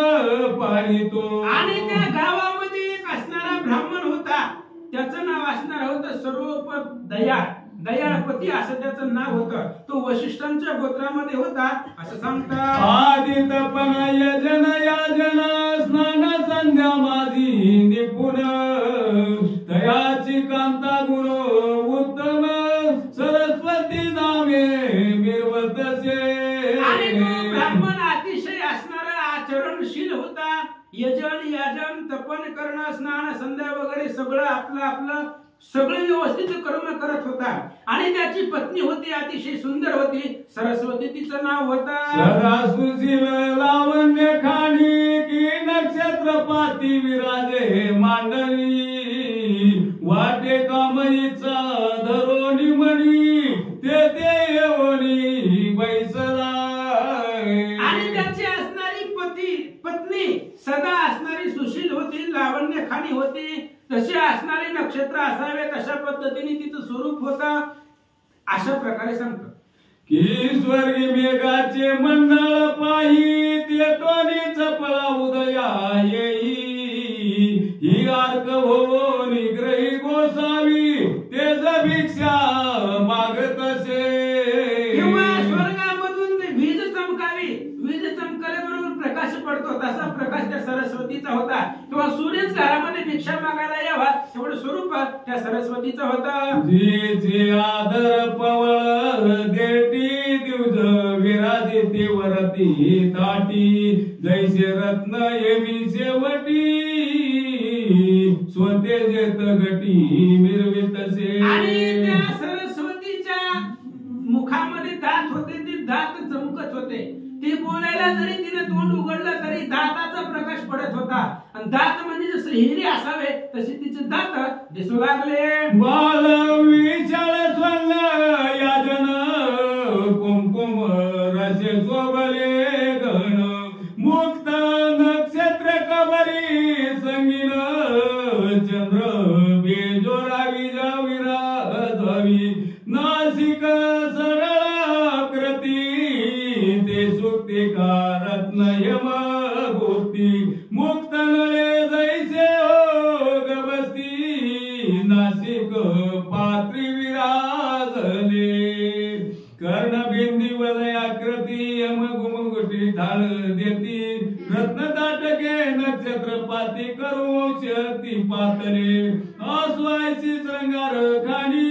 वाढितो. आणि त्या गावामध्ये एक असणारा ब्राह्मण होता, त्याचं नाव असणार होतं सर्वोपदया, दयाळपती असं त्याचं नाव होतं. तो वशिष्ठांच्या गोत्रामध्ये होता असं सांगतात. आदि तपन यजन याजन स्नान संध्या माझी निपुण, तयाची कांता गुण उत्तम सरस्वती नामे मिरवतसे. आणि तो ब्राह्मण अतिशय असणारा आचरणशील होता. यजन याजन तपन करणं स्नान संध्या वगैरे सगळं आपलं सगळे व्यवस्थित कर्म करत होता. आणि त्याची पत्नी होती, अतिशय सुंदर होती, सरस्वती तिचं नाव होतं. सदा सुशील लावण्य खाणी की नक्षत्र पाती विराजे मांडणी, वाटे कामईचा धरोनी मणी ते येवणी बैसला. आणि त्याची असणारी पत्नी सदा असणारी सुशील होती, लावण्य खाणी होती, तसे असणारे नक्षत्र असावेत अशा पद्धतीने तिचं स्वरूप होतं. अशा प्रकारे सांगतात की स्वर्गी मेघाचे मंडळ पाही ते तोनी चपळा उदया येई, ही आर्क हो निग्रही गोसावी तेज भिक्षा मागतसे. किंवा स्वर्गामधून वीज चमकावी, वीज चमकल्याबरोबर प्रकाश पडतो तसा प्रकाश त्या सरस्वतीचा होता. किंवा सूर्यच घरामध्ये भिक्षा मागायला यावा एवढं स्वरूप त्या सरस्वतीचं होतं. जे जे आदर पवळ देटी दिवज विराजिते वरती ताटी, जैसे रत्न येमी शेवटी स्वतेजेत गटी मिरवितसे. आणि त्या सरस्वतीच्या मुखामध्ये दात होते, ते दात चमकत होते. ती बोलायला जरी तिने तोंड उघडलं तरी दाताचा प्रकाश पडत होता. आणि दात म्हणजे जसं हिरे असावे तसे तिचे दात दिसू लागले. बाल विशाल स्वर्ण याजन कुमकुम रसे शोभले गण, मुक्त नक्षत्र कबरी संगीन चंद्र बेजोरावी जाविराजावी, नासिक सरळ कृती ते सुक्ती का रत्न यम गोष्टी, मुक्त नळे जैसे हो गबस्ती, नासिक पात्री विराजले. कर्णबिंदी वलयाकृती यम गुमगुटी ढाळ देती, रत्न ताटके नक्षत्रपाती करू शक्ती पातले, आसवायची श्रंगार खाणी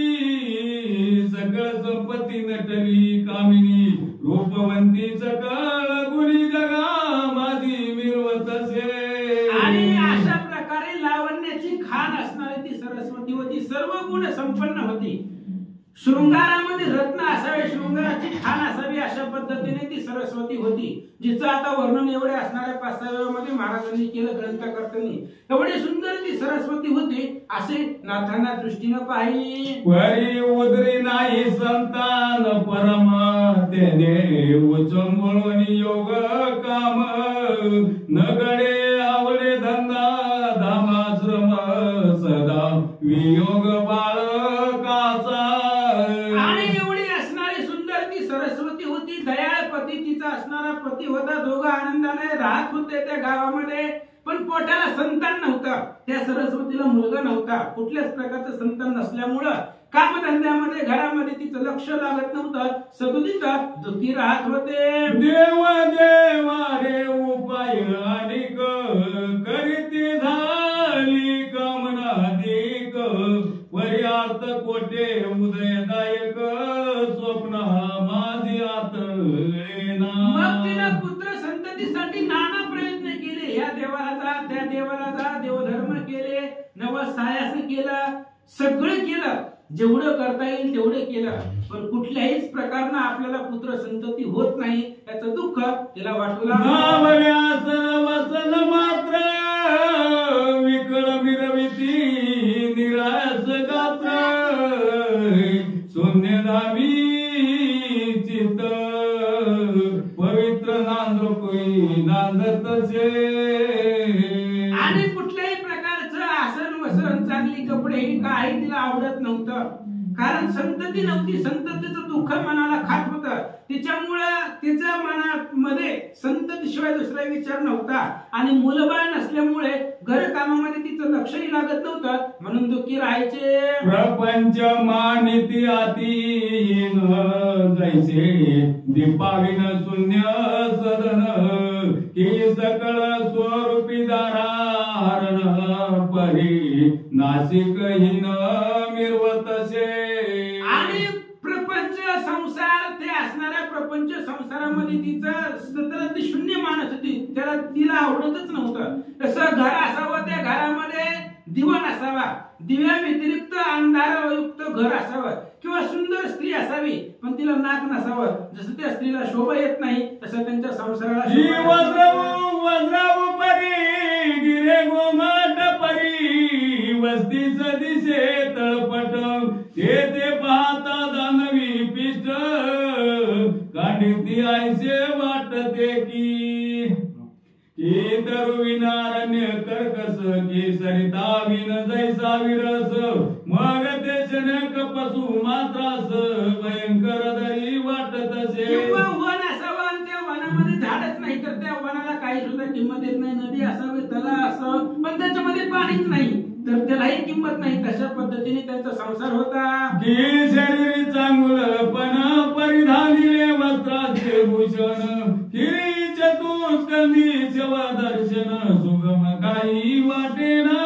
सकळ संपत्ती नटली कामिनी, रूपवंती सकळ गुणी जगा माझी मिरवतसे. आणि अशा प्रकारे लावण्याची खान असणारी ती सरस्वती होती, सर्व गुण संपन्न होती. शृंगारामध्ये रत्न असावे, शृंगाराची खान असावी अशा पद्धतीने ती सरस्वती होती, जिचं आता वर्णन एवढे असणाऱ्या 5-6 मध्ये महाराजांनी केलं ग्रंथकर्त्यांनी. एवढी सुंदर ती सरस्वती होती असे नाथांना दृष्टीनं पाहिली. परी उदरी नाही संतान परम, त्याने उचंबळून योग काम, नगडे आवडे धंदा धामाश्रम, सदा वियोग बाळकाचा. आणि एवढी असणारी सुंदर ती सरस्वती होती, दयाळपती तिचा असणारा पती होता. दोघं आनंदाने राहत होते त्या गावामध्ये. पण पोटाला संतान नव्हतं, त्या सरस्वतीला मुलगा नव्हता. कुठल्याच प्रकारचं संतान नसल्यामुळं कामधंद्यामध्ये घरामध्ये तिचं लक्ष लागत नव्हतं. सदुदित दुःखी राहत होते. देव देवा रे उपाय अनेक, करीती झाली कामना अधिक, पर्यार्थ कोटे उदयदायक, स्वप्न माझी आतळेना. मग तिनं पुत्र संततीसाठी नाना प्रयत्न केले. या देवाला जा, त्या देवाला जा, देवधर्म केले, नवसायास केलं, सगळं केलं, जेवढं करता येईल तेवढं केलं. पण कुठल्याहीच प्रकारनं आपल्याला पुत्र संतती होत नाही, त्याचं दुःख तिला वाटू लागलं. वसन मात्र विकळ मिरविती निराश गात्र, शून्य धामी चित्त पवित्र नांदोई नांदतसे. आणि कुठल्याही प्रकारचं आसन वसन चांगली कपडे हे काही तिला आवडत नव्हतं. कारण संतती नव्हती, संततीचं दुःख मनाला खात होतं, तिच्यामुळं तिच्या मनामध्ये संततीशिवाय दुसरा विचार नव्हता आणि मुलबाळ नसल्यामुळे घर कामामध्ये तिचं लक्षही लागत नव्हतं, म्हणून दुःखी राहायचे. प्रपंच मानिती अति जैसे दीपाविन शून्य सदन की सकळ स्वरूपी दारारण परी नाशिकहीन मिरवतसे. आणि प्रपंच संसार, ते असणाऱ्या प्रपंच संसारामध्ये तिचं सतत ती शून्य मानत होती, त्याला तिला आवडतच नव्हतं. तसं घर असावं, त्या घरामध्ये दिवा नसावा, दिव्या व्यतिरिक्त अंधारयुक्त घर असावं, किंवा सुंदर स्त्री असावी पण तिला नाक नसावं. जसं त्या स्त्रीला शोभा येत नाही तसं त्यांच्या संसाराला वज्राव परी गिरे गोमाट परी वस्तीच दिसे तळपट ते पाहता दानवी पिष्ट कांडिती आयसे वाटते की दरुविनारण्य कर्कस की सरिता विन जैसा विरस मग ते शनक पशु मात्रास भयंकर दरी वाटतसे. किंवा वन असावं आणि त्या वनामध्ये झाडच नाही तर त्या वनाला काही सुद्धा किंमत येत नाही. नदी असावी, तलाव असावं पण त्याच्यामध्ये पाणीच नाही तर त्यालाही किंमत नाही. तशा पद्धतीने त्यांचा संसार होता. की शरीर चांगलं पण परिधानिले वस्त्राचे भूषण किरी चतुष्कंदी सेवा दर्शन सुगम काही वाटेना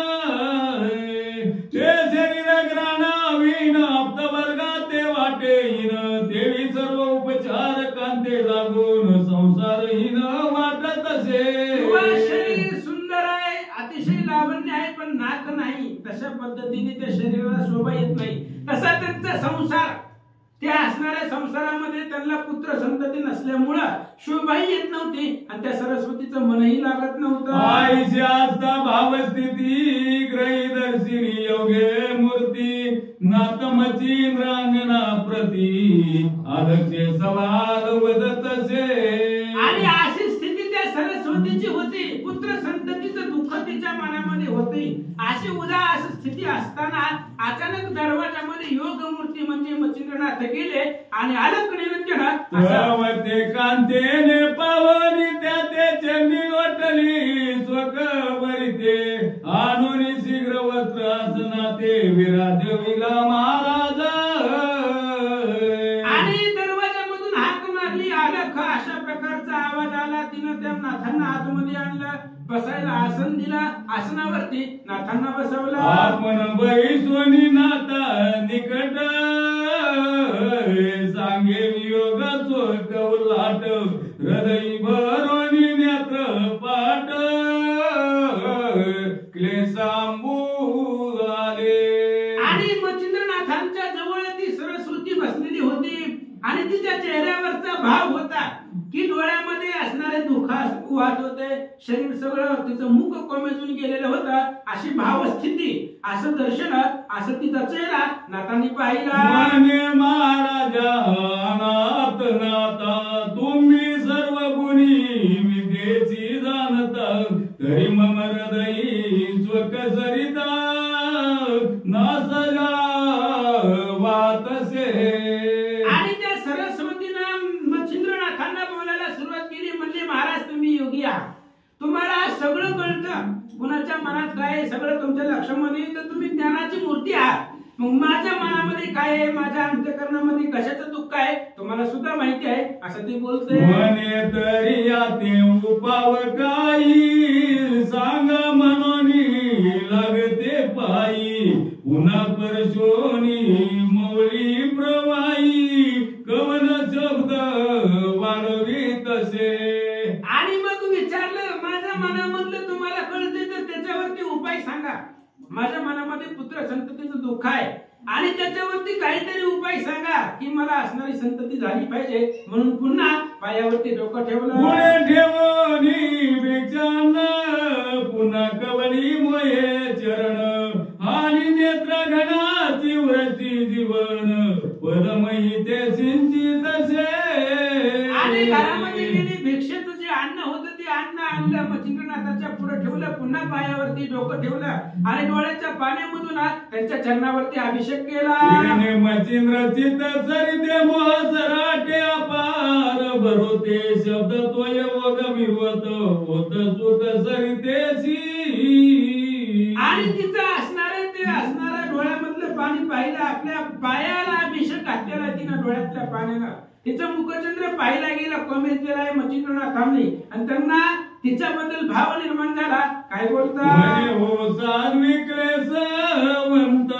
ते शरीर ग्राणावीन आप्त वर्गाते वाटेहीन तेवी सर्व उपचार कांते लागून संसारहीन वाटत असे. शरीर सुंदर आहे, अतिशय लावण्य आहे पण नाक नाही, तशा पद्धतीने त्या शरीराला शोभा येत नाही. तसा त्यांचा संसार, त्या असणाऱ्या संसारामध्ये त्यांना पुत्र संतती नसल्यामुळं शोभाही येत नव्हती आणि त्या सरस्वतीचं मनही लागत नव्हतं. आईशी असता भावस्थिती ग्रही दर्शिनी योगे मूर्ती नातमची इंद्रांगना प्रती आदक्षे सवाल वदतसे. आणि अशी स्थिती त्या सरस्वतीची होती, पुत्र संततीचं दुःख तिच्या मनामध्ये होते. अशी उदास स्थिती असताना अचानक दरवाजामध्ये योग मूर्ती म्हणजे मच्छिंद्रनाथ गेले आणि अलक निरंजन ते कांतेने पावनी त्या चरणी वाटली स्वकबरिते आणून शीघ्र वस्त्र आसनाते विराजविला महाराज. आणि दरवाजामधून हाक मारली, अलख अशा प्रकारचा आवाज आला. तिनं त्या नाथांना आतमध्ये आणलं, बसायला आसन दिला, आसनावरती नाथांना बसवलं. आपण बैसोनी नाथा निकट सांगे वियोग कौलाट हृदय भरोनी नेत्र पाट क्लेशांबू आले. आणि मच्छिंद्रनाथांच्या जवळ ती सरस्वती बसलेली होती आणि तिच्या चेहऱ्यावरचा भाव होता की डोळ्यामध्ये असणारे दुःख वाहत होते, शरीर सगळं तिचं मुख कोमेजून गेलेलं होतं. अशी भावस्थिती, असं दर्शन, असं तिचा चेहरा नाथांनी पाहिला. माने महाराजा नाथ नाथा तुम्ही सर्व गुणी विद्येची जाणता तरी मम हृदयी स्वकसरिता नासला वातसे. आणि त्या सरस्वतीनं मच्छिंद्रनाथांना बोलायला सुरुवात केली. म्हणजे महाराज तुम्ही योगी आहात, तुम्हाला सगळं कळतं, कुणाच्या मनात काय सगळं तुमच्या लक्षामध्ये, तर तुम्ही ज्ञानाची मूर्ती आहात. मग माझ्या मनामध्ये काय आहे, माझ्या अंतःकरणामध्ये कशाचं दुःख आहे तुम्हाला सुद्धा माहिती आहे, असं ते बोलते. म्हणे तरी याते उपाव काही सांग म्हणून लागते पायी पुन्हा परशोनी मौली प्रवाही कवन शब्द वाढवी तसे. आणि मग विचारलं, माझ्या मनामधलं तुम्हाला कळते तर त्याच्यावरती उपाय सांगा. माझ्या मनामध्ये पुत्र संततीचं दुःख आहे आणि त्याच्यावरती काहीतरी उपाय सांगा की मला असणारी संतती झाली पाहिजे. म्हणून पुन्हा पायावरती डोकं ठेवलं. पुढे ठेवणी विचारन पुन्हा कवळी मोये चरण आणि नेत्र घनाची वृष्टी जीवन पदमयी ते सिंचित से. आणि घरामध्ये गेली, भिक्षेचं जे अन्न होतं ते अन्न आणलं. मच्छिंद्रनाथ मच्छिंद्रनाथाच्या पुढे ठेवलं, पुन्हा पायावरती डोकं ठेवलं आणि डोळ्याच्या पाण्यामधून त्यांच्या चरणावरती अभिषेक केला. मच्छिंद्र चित्त सरिते मोह सराटे अपार भरोते शब्द तोय वगमिवत होत सुख सरितेसी. आणि तिचं असणारं डोळ्यामधलं पाणी पाहिलं, आपल्या पायाला अभिषेक घातलेला तिनं डोळ्यातल्या पाण्यानं. तिचं मुखचंद्र पाहिला गेला, कोमेजलेला आहे मच्छिंद्रनाथांनी आणि त्यांना तिच्याबद्दल भाव निर्माण झाला. काय बोलतात? हो सात्विक क्लेशवंत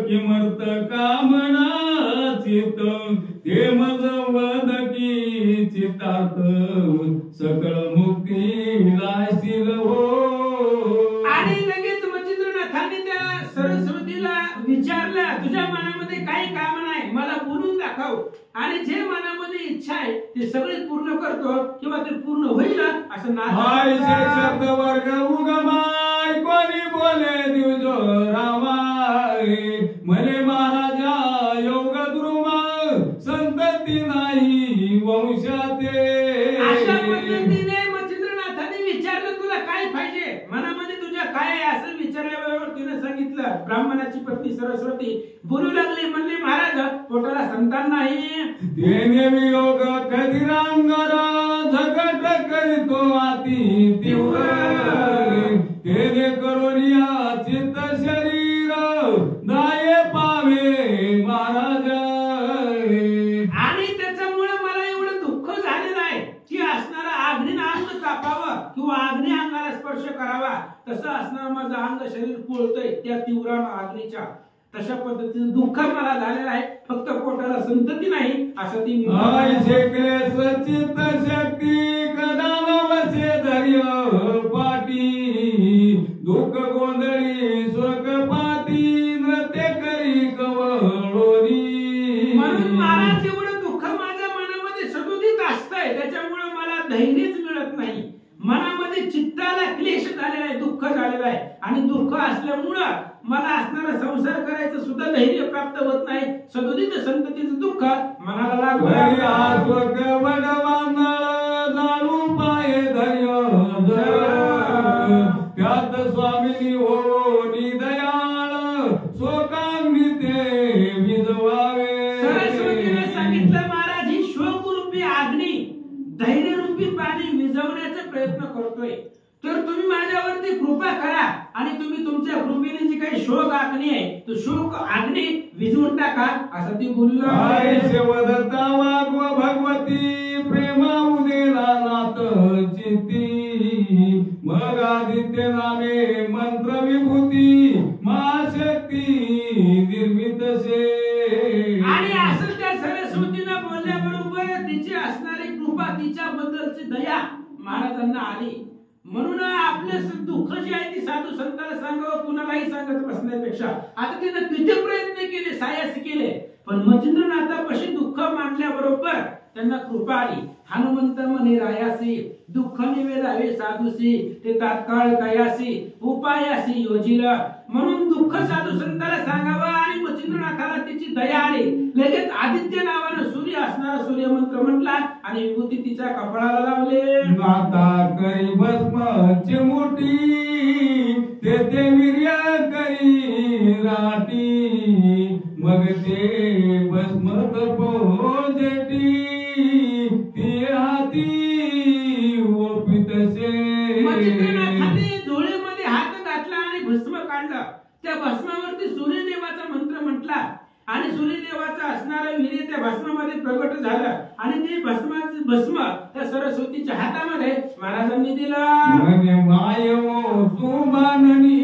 किमर्थ कामना चित्त ते मज वदकी चित्तार्थ सकळ मुक्ती लायशील हो. आणि लगेच मच्छिंद्रनाथांनी त्या सरस्वतीला विचारलं, तुझ्या मनामध्ये काही कामना आहे मला बोलून दाखव, आणि जे मनामध्ये इच्छा आहे ते सगळे पूर्ण करतो किंवा ते पूर्ण होईल असं हाय शब्द वर्ग उगमाय कोणी बोले दिवजो रामाय मले महाराजा योग द्रुमा संतती नाही वंशाते. अशा पद्धतीने मच्छिंद्रनाथांनी विचारलं तुला काय पाहिजे, मनामध्ये तुझ्या काय आहे असं विचारल्याबरोबर तिने सांगितलं. ब्राह्मणाची पत्नी सरस्वती बोलू लागली, म्हणले महाराज पोटाला संतान नाही. देणे वियोग कधीरांगर झगट करीतो अति तीव्र तेने करोनिया चित्त शरीर दाये पावे महाराज. आणि त्याच्यामुळे मला एवढं दुःख झालेलं आहे की असणारा अग्नीनं अंग कापावं किंवा अग्नी अंगाला स्पर्श करावा तसं असणारं माझं अंग शरीर पोळतंय त्या तीव्र अग्नीच्या. तशा पद्धतीचं दुःख मला झालेलं आहे, फक्त पोटाला संतती नाही असं ती चित्त शक्ती कदा नवसे धैर्य पाटी दुःख गोंधळी स्वर्गपाती नृत्य करी कवळोनी. म्हणून महाराज एवढं दुःख माझ्या मनामध्ये सदोदित असतंय, त्याच्यामुळे मला धैर्यच मिळत नाही. मनामध्ये चित्ताला क्लेश झालेला आहे, दुःख झालेलं आहे आणि दुःख असल्यामुळं मला असणारा संसार करायचं सुद्धा धैर्य प्राप्त होत नाही. सदोदित संततीचं दुःख मनाला लागलं. पाय धैर्य त्यात स्वामिनी हो निदयाळ शोकांनी ते विजवावे. सरस्वतीने सांगितलं महाराज ही शोकरूपी अग्नी धैर्यरूपी पाणी विझवण्याचा प्रयत्न करतोय, तर तुम्ही माझ्यावरती कृपा करा आणि तुम्ही तुमच्या कृपेने जी काही शोक अग्नी आहे तो शोक अग्नी विझवून टाका असं ती बोललं. वदता वाग्व भगवती प्रेमा उदेला नाथ चित्ती मग आदित्य नामे मंत्र विभूती महाशक्ती निर्मित से. आणि असं त्या सरस्वतीनं बोलल्याबरोबर तिची असणारी कृपा तिच्याबद्दलची दया महाराजांना आली. म्हणून आपलं दुःख जे आहे ती साधू संतांना सांगावं, कुणालाही सांगत बसण्यापेक्षा आता तिने किती प्रयत्न केले, सायास केले, पण मच्छिंद्रनाथापाशी दुःख मांडल्याबरोबर त्यांना कृपा आली. हनुमंत म्हणे रायासी दुःख निवेदावे साधूसी ते तात्काळ तयासी उपायासी योजिल. म्हणून दुःख साधू संतांना सांगावं आणि मच्छिंद्रनाथाला तिची दया आली. लगेच आदित्य नावानं सूर्य असणारा सूर्यमंत्र म्हटला आणि विभूती तिच्या कपाळाला लावले. माता करी भस्म चिमुटी तेथे वीर्य करी राटी मग ते भस्म तपोजेटी ती हाती ओपितसे. मच्छिंद्रनाथाने डोळ्यामध्ये हात घातला आणि भस्म काढलं. त्या भस्मावरती सूर्यदेवाचा मंत्र म्हटला आणि सूर्यदेवाचा असणारा वीर्य त्या भस्मामध्ये प्रगट झालं आणि ते भस्म त्या सरस्वतीच्या हातामध्ये महाराजांनी दिलं. मायवो सुमाननी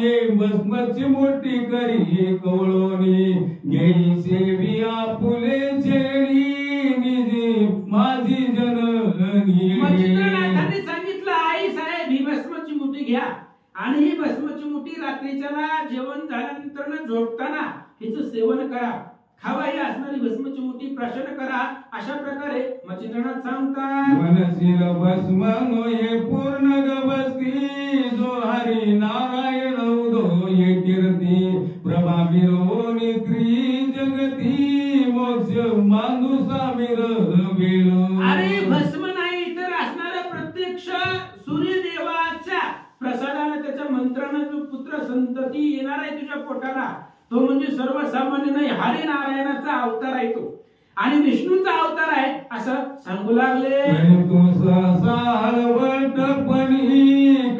हे भस्मची मोठी करी कवळोनी घेई सेवी आपुले छेडी निजी माझी जननी. मच्छिंद्रनाथांनी सांगितलं आई साहेब ही भस्माची मुठी घ्या आणि ही भस्माची मुठी रात्रीच्याला जेवण झाल्यानंतर झोपताना हिचं सेवन करा, खावा ही असणारी भस्माची मुठी प्राशन करा. अशा प्रकारे मच्छिंद्रनाथ सांगतात. मनशील भस्म नोये पूर्ण गवस्ती जो हरी नारायण उदो ये कीर्ती प्रभा मिरवोनी त्रि जगती मोक्ष मांदू सामीर वेलो. अरे भस्म नाही तर असणारा प्रत्यक्ष सूर्यदेवा संतती येणार आहे तुझ्या पोटाला तो म्हणजे सर्वसामान्य नाही, हरी नारायणाचा अवतार आहे तो आणि विष्णूचा अवतार आहे असं सांगू लागले.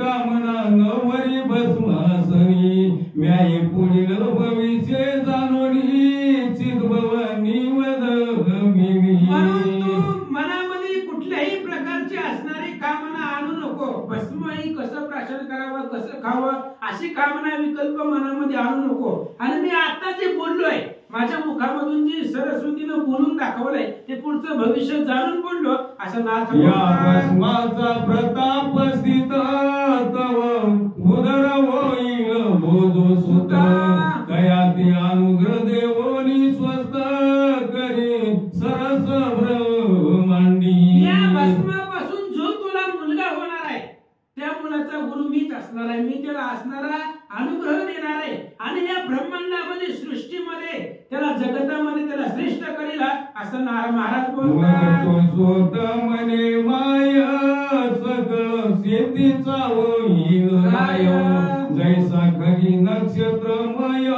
कामना नवरी भस्मासनी म्याई पुढील भविष्य जाणोनी चिदभवनी वदमिनी. म्हणून तू मनामध्ये कुठल्याही प्रकारची असणारी कामना आणू नको. भस्म ही कसं प्राशन करावं, कसं खावं अशी कामना विकल्प मनामध्ये आणू नको. आणि मी आता जे बोललोय माझ्या मुखामधून जी सरस्वतीनं बोलून दाखवलंय ते पुढचं भविष्य जाणून बोललो असं नाथ. या भस्माचा प्रताप स्थित तव उदर होईल बोधो सुत कयाती अनुग्रह देवोनी स्वस्त करी सरस ब्रह्मांडी. या भस्मापासून जो तुला मुलगा होणार आहे त्या मुलाचा गुरु मीच असणार आहे. मी त्याला असणारा अनुग्रह देणार आहे आणि या ब्रह्मांडामध्ये सृष्टीमध्ये त्याला जगतामध्ये त्याला श्रेष्ठ करील असं महाराज बोलतात. स्वत मने माय सकळ शेतीचा होईल राय जैसा खरी नक्षत्रमय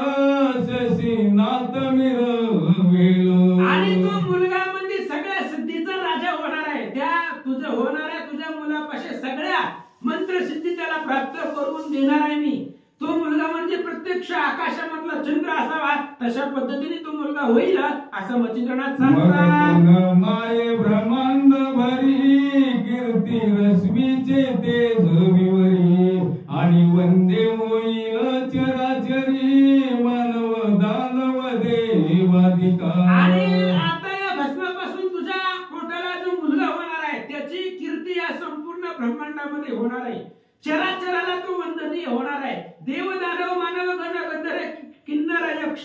शशी नाथ मिरवेल. आणि तो मुलगा म्हणजे सगळ्या सिद्धीचा राजा होणार आहे. त्या तुझं होणाऱ्या तुझ्या मुलापाशी सगळ्या मंत्र सिद्धी त्याला प्राप्त करून देणार आहे मी. तो मुलगा म्हणजे प्रत्यक्ष आकाशामधला चंद्र असावा तशा पद्धतीने तो मुलगा होईल असं मच्छिंद्रनाथ सांगतात. माये ब्रह्मांड भरी कीर्ती रश्मीचे तेज विवरी आणि वंदे होईल चराचरी मानव दानव देवाधिका. आणि आता या भस्मापासून तुझ्या पोटाला जो मुलगा होणार आहे त्याची कीर्ती या संपूर्ण ब्रह्मांडामध्ये होणार आहे. चराचराला तो वंदनीय होणार आहे. देव दानव मानव गण गंधर्व किन्नर यक्ष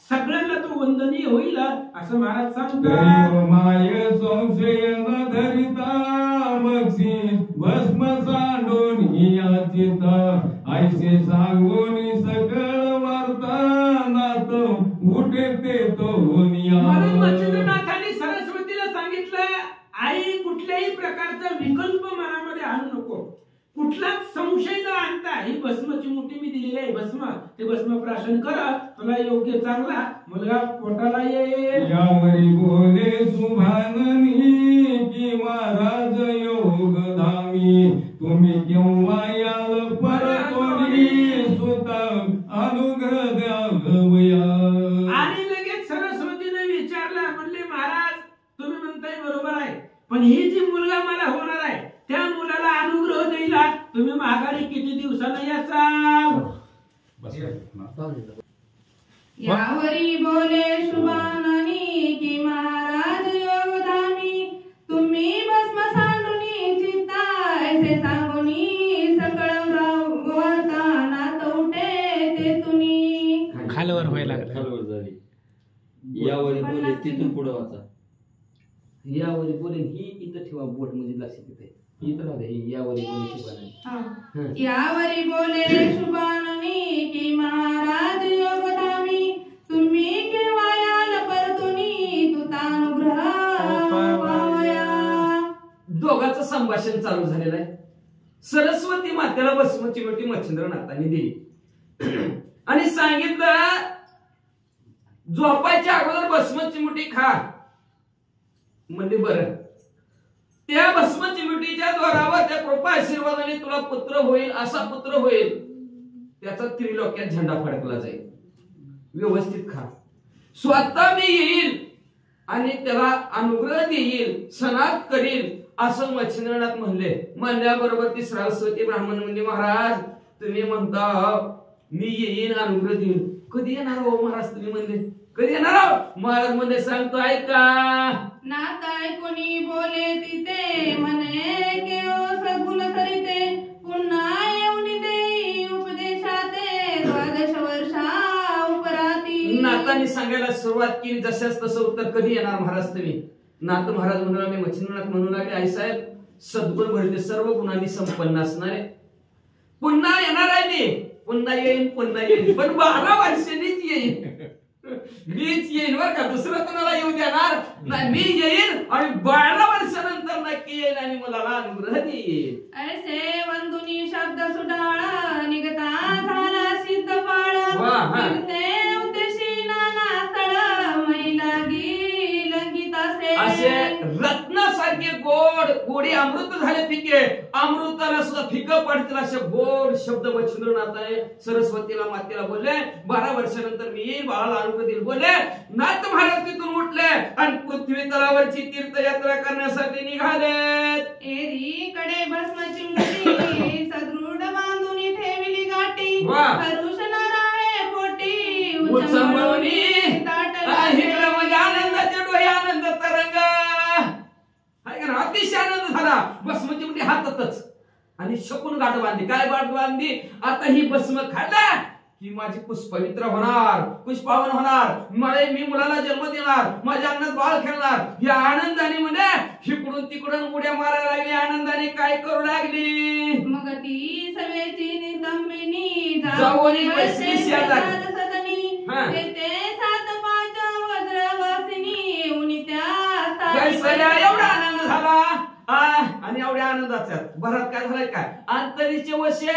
सगळ्यांना तो वंदनीय होईल असं महाराज सांगतात. माय संशय न धरिता बक्षी भस्म सांडून याचित ऐसे सांगून सकळ वार्ता नाथ उठे ते तो म्हणून मच्छिंद्रनाथांनी सरस्वतीला सांगितलं आई कुठल्याही प्रकारचा विकल्प मनामध्ये आणू नको. कुठलाच संशय न आणता ही भस्माची मुठी मी दिलेली आहे भस्म ते भस्म प्राशन कर तुला योग्य चांगला मुलगा पोटाला येईल. यावरी बोले सुभाननी की महाराज योग धामी तुम्ही केव्हा याल परतोनी सुत अनुग्रह द्यावया. आणि लगेच सरस्वतीने विचारलं म्हणले महाराज तुम्ही म्हणताय बरोबर आहे पण ही जी मुलगा मला होणार आहे त्या मुलाला अनुग्रह देईल तुम्ही माघारी किती दिवसानं याचाल. यावरी बोले शुभाननी की महाराज योगधामी तुम्ही भस्म सांडूनी चित्ता ऐसे सांगूनी सकळ वार्ता नाथ उठे ते तुनी. खालवर व्हायला लागलं. खालवर झाली. यावरी बोले तिथून पुढे वाचा. यावरी बोले ही इथं ठेवा बोट म्हणजे लक्षात येते. यावरी बोले शुभाननी की महाराज योगधामी तुम्ही केव्हा याल परतुनी तुतानुग्रह पावया. दोघांचं संभाषण चालू झालेलं आहे. सरस्वती मातेला भस्माची मुठी मच्छिंद्रनाथांनी दिली आणि सांगितलं झोपायच्या अगोदर भस्माची मुठी खा. म्हणजे बरं त्या भस्माची मुठीच्या द्वारावर त्या कृपा आशीर्वादाने तुला पुत्र होईल असा पुत्र होईल त्याचा त्रिलोक्यात झेंडा फडकला जाईल. व्यवस्थित खा. स्वतः मी येईल आणि त्याला अनुग्रह देईल सनात करील असं मच्छिंद्रनाथ म्हणले. म्हणल्याबरोबर ती सरस्वती ब्राह्मण म्हणजे महाराज तुम्ही म्हणता मी येईन अनुग्रह देईल. कधी येणार हो महाराज तुम्ही म्हणले कधी येणार महाराज मध्ये सांगतो ऐका. नाथ ऐकुनी बोले तिथे म्हणे केव सद्गुण सरिते पुन्हा येऊन देई उपदेशाते 12 वर्षा उपराती. नाथांनी सांगायला सुरुवात केली जशाच तसं उत्तर कधी येणार महाराज तुम्ही. नाथ महाराज म्हणू लागले मच्छिंद्रनाथ म्हणू लागले आई साहेब सद्गुण भरले सर्व गुणांनी संपन्न असणारे पुन्हा येणार आहे मी. पुन्हा येईन पण 12 वर्षांनीच येईन. मीच येईन बर का दुसरं कोणाला येऊ देणार नाही. मी येईन आणि 12 वर्षानंतर नक्की येईन आणि मुलाला अनुग्रह देईन. ऐसे वंदुनी शब्द सुडाळा निघता झाला हा. फिरते उद्देशी नाना स्थळ महिला लंगित असे रत्नासारखे गोड गोडी अमृत झाले फिके, अमृताला सुद्धा फिकं पडतील असे गोड शब्द मच्छिंद्रनाथाने सरस्वतीला मातेला बोलले. 12 वर्षानंतर मी येईल, बाळाला अनुग्रह देईल बोलले. नाथ महाराज तिथून उठले आणि पृथ्वी तलावरची तीर्थयात्रा करण्यासाठी निघाले. एरीकडे भस्माची मुठी सदृढ बांधून ठेवली गाठी, वा. हरुषणार आहे पोटी उचंबळूनी ताटली. इकडे म्हणजे आनंदाचे डोळे, आनंद तरंग. अतिशय आनंद झाला. भस्माची मुठी हातातच आणि शकून गाठ बांधली. काय गाठ बांधली? आता ही भस्म खाल्ला की माझी कुश पवित्र होणार, कुश पावन होणार, मी मुलाला जन्म देणार, माझ्या अंगात बाळ खेळणार. या आनंदाने म्हणजे इकडून तिकडून उड्या मारायला लागली. आनंदाने काय करू लागली? मग ती सवेची नितंबिनी जाऊनी बसली शेजारी. सदनी हा. तेथे 7-5 वज्रवासिनी उनी त्या काय सगळ्या एवढा आनंद झाला. आणि एवढ्या आनंदाच्या भरात काय झालंय? काय अंतरीचे वशे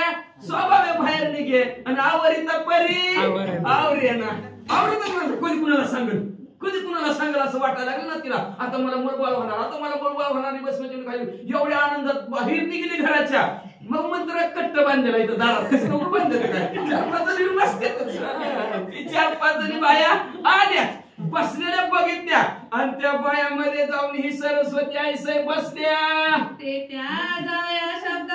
स्वभावे बाहेर निघे आणि आवरित परी आवरे ना. आवडत कधी कुणाला सांगेल, कधी कुणाला सांगेल असं वाटायला लागलं ना तिला. आता मला मुलबाळ होणार, आता मला मुलबाळ होणार. बस म्हणजे खाली एवढ्या आनंदात बाहेर निघली घराच्या. मग मंत्र कट्ट बांधलेला इथं दारात. कसं बांधलं काय? 4-5 जणी बसते. 4-5 जणी बाया आल्या, बसलेल्या बघितल्या आणि त्या बायामध्ये जाऊन ही सरस्वती आई साहेब बसल्या. ते त्या जाया शब्द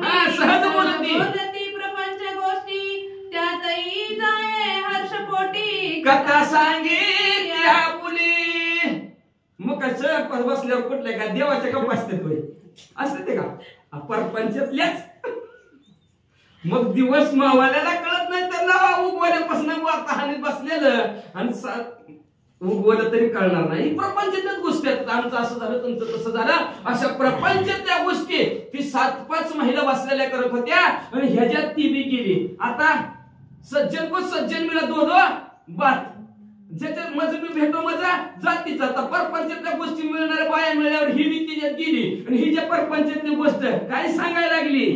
हा, सहज बोलती. बोलती प्रपंच गोष्टी त्यातही जाये हर्षपोटी कथा सांगितल्या मुली. मग कसं बसल्यावर कुठल्या का देवाच्या गप्पा असतात होय? असते ते का परपंचातल्याच? मग दिवस मावाल्याला कळत नाही त्यांना. उगवल्यापासून वाताहानीत बसलेलं आणि उगवलं तरी कळणार नाही. प्रपंचातल्याच गोष्टी आहेत. आमचं असं झालं, तुमचं तसं झालं. अशा प्रपंचातल्या गोष्टी ती 7-5 महिला बसलेल्या करत होत्या आणि ह्याच्यात ती बी गेली. आता सज्जन को सज्जन मिळत दोघ बात, ज्याच्यात मजा मी भेटो मजा जातीचा. आता परपंचातल्या गोष्टी मिळणाऱ्या बाया मिळाल्यावर ही बी तिच्यात गेली आणि ही ज्या परपंचातली गोष्ट काय सांगायला लागली.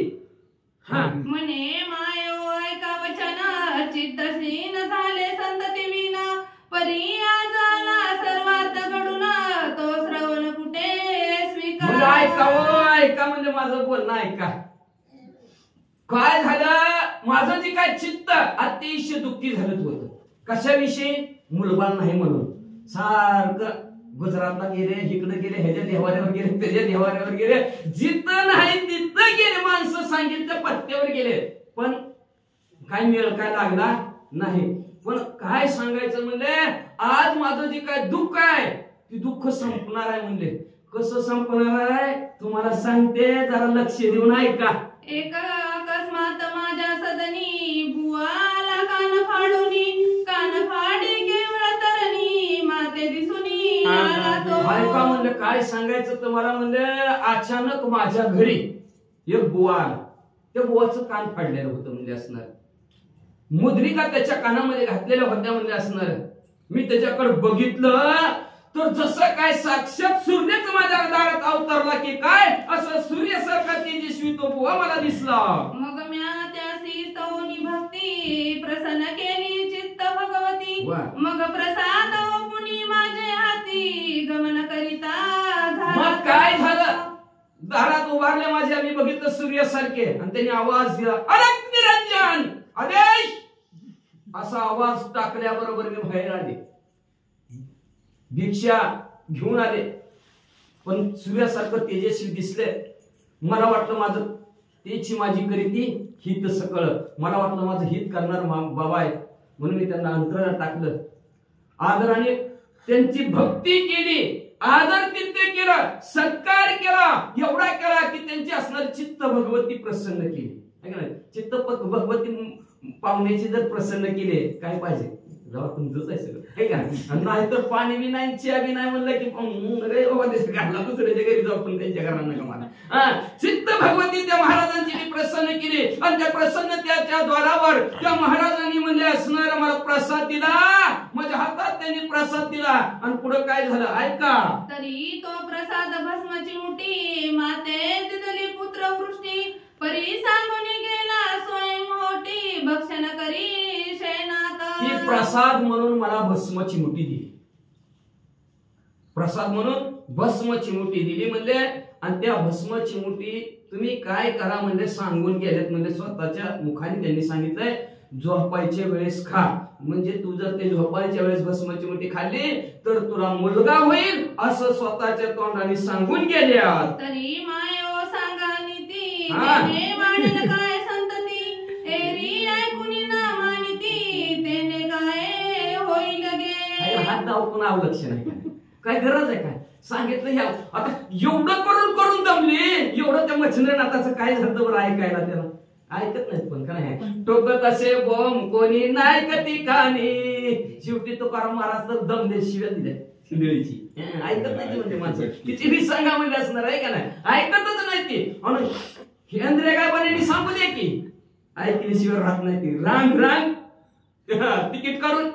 हा, म्हणे मायो ऐका वचन चित्तशीन झाले संतती विना परी आजाला सर्वार्थ घडून तो श्रवण कुठे म्हणजे ऐका हो, ऐका म्हणजे माझं बोलणं ऐका. काय झालं? माझं जे काय चित्त अतिशय दुःखी झालं होतं. कशाविषयी? मुलबाळ नाही म्हणून. सारखं गुजरातला गेले, इकडे गेले, ह्याच्या देवाऱ्यावर गेले, त्याच्या देवाऱ्यावर गेले, जिथं नाही तिथं गेले. माणसं सांगितलं पत्त्यावर गेले, पण काय मिळ काय लागला नाही. पण काय सांगायचं म्हणले, आज माझं जे काय दुःख आहे ते दुःख संपणार आहे म्हणले. कसं संपणार आहे तुम्हाला सांगते, जरा लक्ष देऊन ऐका. एक अकस्मात माझ्या सदनी बुवाला कान फाडूनी कान फाडी केवळ तरणी माते दिसुनी आला तो. ऐका म्हणलं, काय सांगायचं तुम्हाला म्हणले. अचानक माझ्या घरी एक बुवा आला. त्या बुवाचं कान फाडलेलं होतं म्हणजे असणार. मुद्रिका त्याच्या कानामध्ये घातलेल्या होत्या म्हणजे असणार. मी त्याच्याकडे बघितलं तर जसं काय साक्षात सूर्यच माझ्या दारात अवतरला की काय, असं सूर्यासारखा तेजस्वी तो बुवा मला दिसला. मग म्या त्यासी स्तवनी भक्ती प्रसन्न केली चित्त भगवती. मग प्रसाद पुनी माझे हाती गमन करिता मग काय झालं? दारात उभारले माझ्या, मी बघितलं सूर्यासारखे आणि त्यांनी आवाज दिला, अलक निरंजन आदेश. असा आवाज टाकल्याबरोबर मी बाहेर आले, भिक्षा घेऊन आले. पण सूर्यासारखं तेजस्वी दिसले. मला वाटलं माझं त्याची माझी करीती हित सकळ. मला वाटलं माझं हित करणार बाबा आहेत म्हणून मी त्यांना अंतराळात टाकलं. आदराने त्यांची भक्ती केली, आदर तिथे केलं, सत्कार केला, एवढा केला की त्यांची असणारी चित्त भगवती प्रसन्न केली. चित्त भगवती पाहुण्याची जर प्रसन्न केले, काय पाहिजे? जेव्हा तुमचंच आहे सगळं, हे का? नाही तर पाणी बी नाही, चिया बी नाही म्हणलं की दुसऱ्याच्या घरी जाऊ, पण त्यांच्या घरांना नका मला. चित्त भगवती त्या महाराजांची मी प्रसन्न केली आणि त्या प्रसन्नतेच्या द्वारावर त्या महाराजांनी म्हणले असणार मला प्रसाद दिला. माझ्या हातात त्यांनी प्रसाद दिला आणि पुढे काय झालं ऐका. तरी तो प्रसाद भस्माची मुठी माते दिदली पुत्र वृष्टी परी सांगून गेला स्वयं मोठी भक्षण करी शयनात प्रसाद म्हणून मला भस्म चिमुटी दिली. प्रसाद म्हणून भस्म चिमुटी दिली म्हणले. आणि त्या भस्म चिमुटी तुम्ही काय करा म्हणजे सांगून गेलेत म्हणजे स्वतःच्या मुखाने त्यांनी सांगितलंय झोपायच्या वेळेस खा. म्हणजे तू जर ते झोपायच्या वेळेस भस्म चिमुटी खाल्ली तर तुला मुलगा होईल असं स्वतःच्या तोंडाने सांगून गेल्या. तरी मायो सांगा नीती हा. तेने वाढेल काय संतती एरी ऐकुनी ना मानिती तेने काय होईल गे. हात दाखवून अवलक्ष नाही काय गरज आहे काय सांगितलं ह्या आता एवढं करून करून दमली एवढं त्या मच्छिंद्रनाथाचं काय झालं बरं ऐकायला त्याला ऐकत नाहीत पण काय टोकत असे बोम कोणी नाही कधी कानी. शेवटी तुकाराम महाराज तर दमले शिव्या दिल्या शिंदळीची ऐकत नाही ती म्हणजे माणसं किती बी सांगा म्हणजे असणार आहे का नाही ऐकतच नाही ती. म्हणून हेंद्रे काय बने सांगू दे की ऐकल्याशिवाय राहत नाही ती रांग रांग तिकीट काढून.